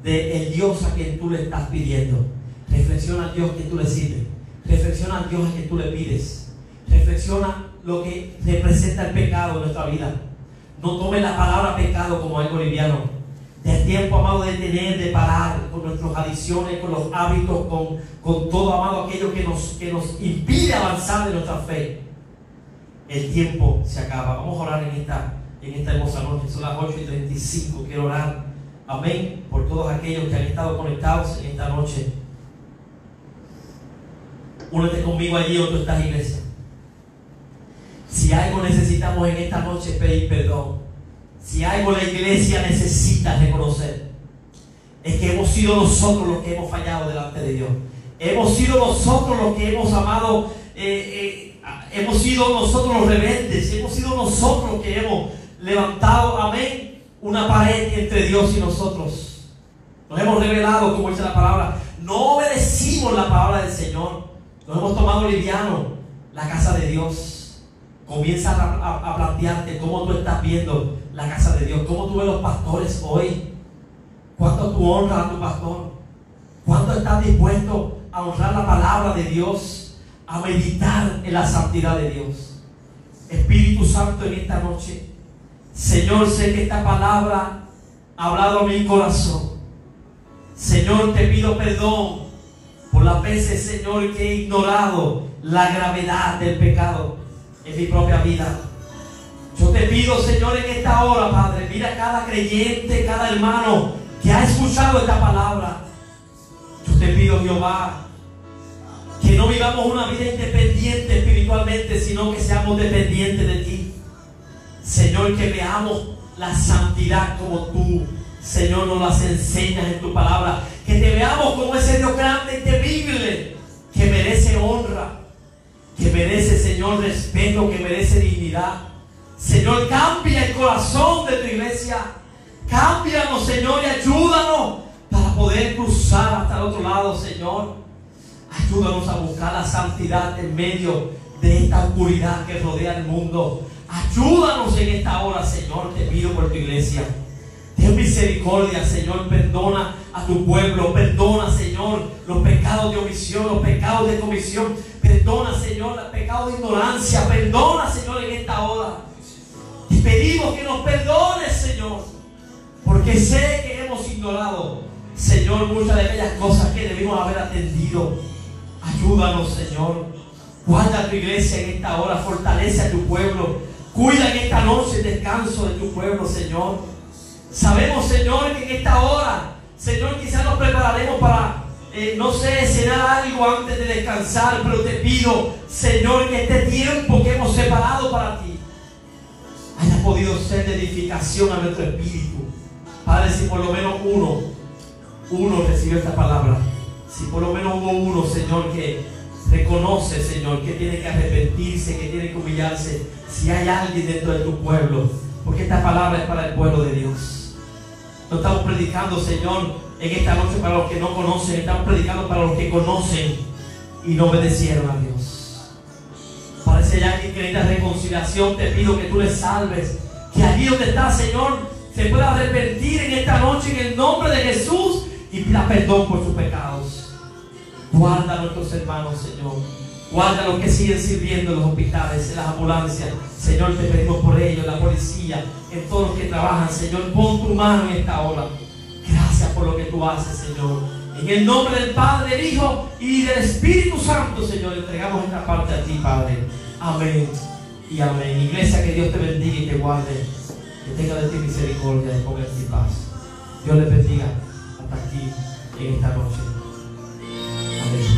de el Dios a quien tú le estás pidiendo. Reflexiona al Dios que tú le sirves. Reflexiona al Dios a quien tú le pides. Reflexiona lo que representa el pecado en nuestra vida. No tome la palabra pecado como algo liviano. Es tiempo, amado, de tener, de parar con nuestras adicciones, con los hábitos, con todo, amado, aquello que nos impide avanzar de nuestra fe. El tiempo se acaba. Vamos a orar en esta hermosa noche. Son las 8:35. Quiero orar, amén, por todos aquellos que han estado conectados en esta noche. Únete conmigo allí donde tú estás, iglesia. Si algo necesitamos en esta noche es pedir perdón. Si algo la iglesia necesita reconocer, es que hemos sido nosotros los que hemos fallado delante de Dios. Hemos sido nosotros los que hemos amado, hemos sido nosotros los rebeldes, hemos sido nosotros los que hemos levantado, amén, una pared entre Dios y nosotros. Nos hemos rebelado, como dice la palabra. No obedecimos la palabra del Señor. Nos hemos tomado liviano la casa de Dios. Comienza a plantearte cómo tú estás viendo la casa de Dios, cómo tú ves los pastores hoy. ¿Cuánto tú honras a tu pastor? ¿Cuánto estás dispuesto a honrar la palabra de Dios, a meditar en la santidad de Dios? Espíritu Santo, en esta noche, Señor, sé que esta palabra ha hablado a mi corazón. Señor, te pido perdón por las veces, Señor, que he ignorado la gravedad del pecado en mi propia vida. Yo te pido, Señor, en esta hora, Padre, mira cada creyente, cada hermano que ha escuchado esta palabra. Yo te pido, Jehová, que no vivamos una vida independiente espiritualmente, sino que seamos dependientes de ti. Señor, que veamos la santidad como tú, Señor, nos las enseñas en tu palabra. Que te veamos como ese Dios grande y temible, que merece honra, que merece, Señor, respeto, que merece dignidad. Señor, cambia el corazón de tu iglesia. Cámbianos, Señor, y ayúdanos para poder cruzar hasta el otro lado, Señor. Ayúdanos a buscar la santidad en medio de esta oscuridad que rodea el mundo. Ayúdanos en esta hora, Señor, te pido por tu iglesia. Ten misericordia, Señor, perdona a tu pueblo. Perdona, Señor, los pecados de omisión, los pecados de comisión. Perdona, Señor, los pecados de ignorancia. Perdona, Señor, en esta hora. Te pedimos que nos perdones, Señor, porque sé que hemos ignorado, Señor, muchas de aquellas cosas que debimos haber atendido. Ayúdanos, Señor. Guarda a tu iglesia en esta hora. Fortalece a tu pueblo. Cuida en esta noche el descanso de tu pueblo, Señor. Sabemos, Señor, que en esta hora, Señor, quizás nos prepararemos para, no sé, cenar algo antes de descansar, pero te pido, Señor, que este tiempo que hemos separado para ti haya podido ser de edificación a nuestro espíritu. Padre, si por lo menos uno recibió esta palabra, si por lo menos hubo uno, Señor, que reconoce, Señor, que tiene que arrepentirse, que tiene que humillarse, si hay alguien dentro de tu pueblo, porque esta palabra es para el pueblo de Dios. No estamos predicando, Señor, en esta noche para los que no conocen, estamos predicando para los que conocen y no obedecieron a Dios. Parece hay alguien que necesita reconciliación, te pido que tú le salves, que allí donde está, Señor, se pueda arrepentir en esta noche en el nombre de Jesús y pida perdón por sus pecados. Guarda a nuestros hermanos, Señor. Guarda a los que siguen sirviendo en los hospitales, en las ambulancias. Señor, te pedimos por ellos, en la policía, en todos los que trabajan. Señor, pon tu mano en esta hora. Gracias por lo que tú haces, Señor. En el nombre del Padre, del Hijo y del Espíritu Santo, Señor, entregamos esta parte a ti, Padre. Amén y amén. Iglesia, que Dios te bendiga y te guarde. Que tenga de ti misericordia y ponga en ti paz. Dios les bendiga hasta aquí en esta noche. Amén.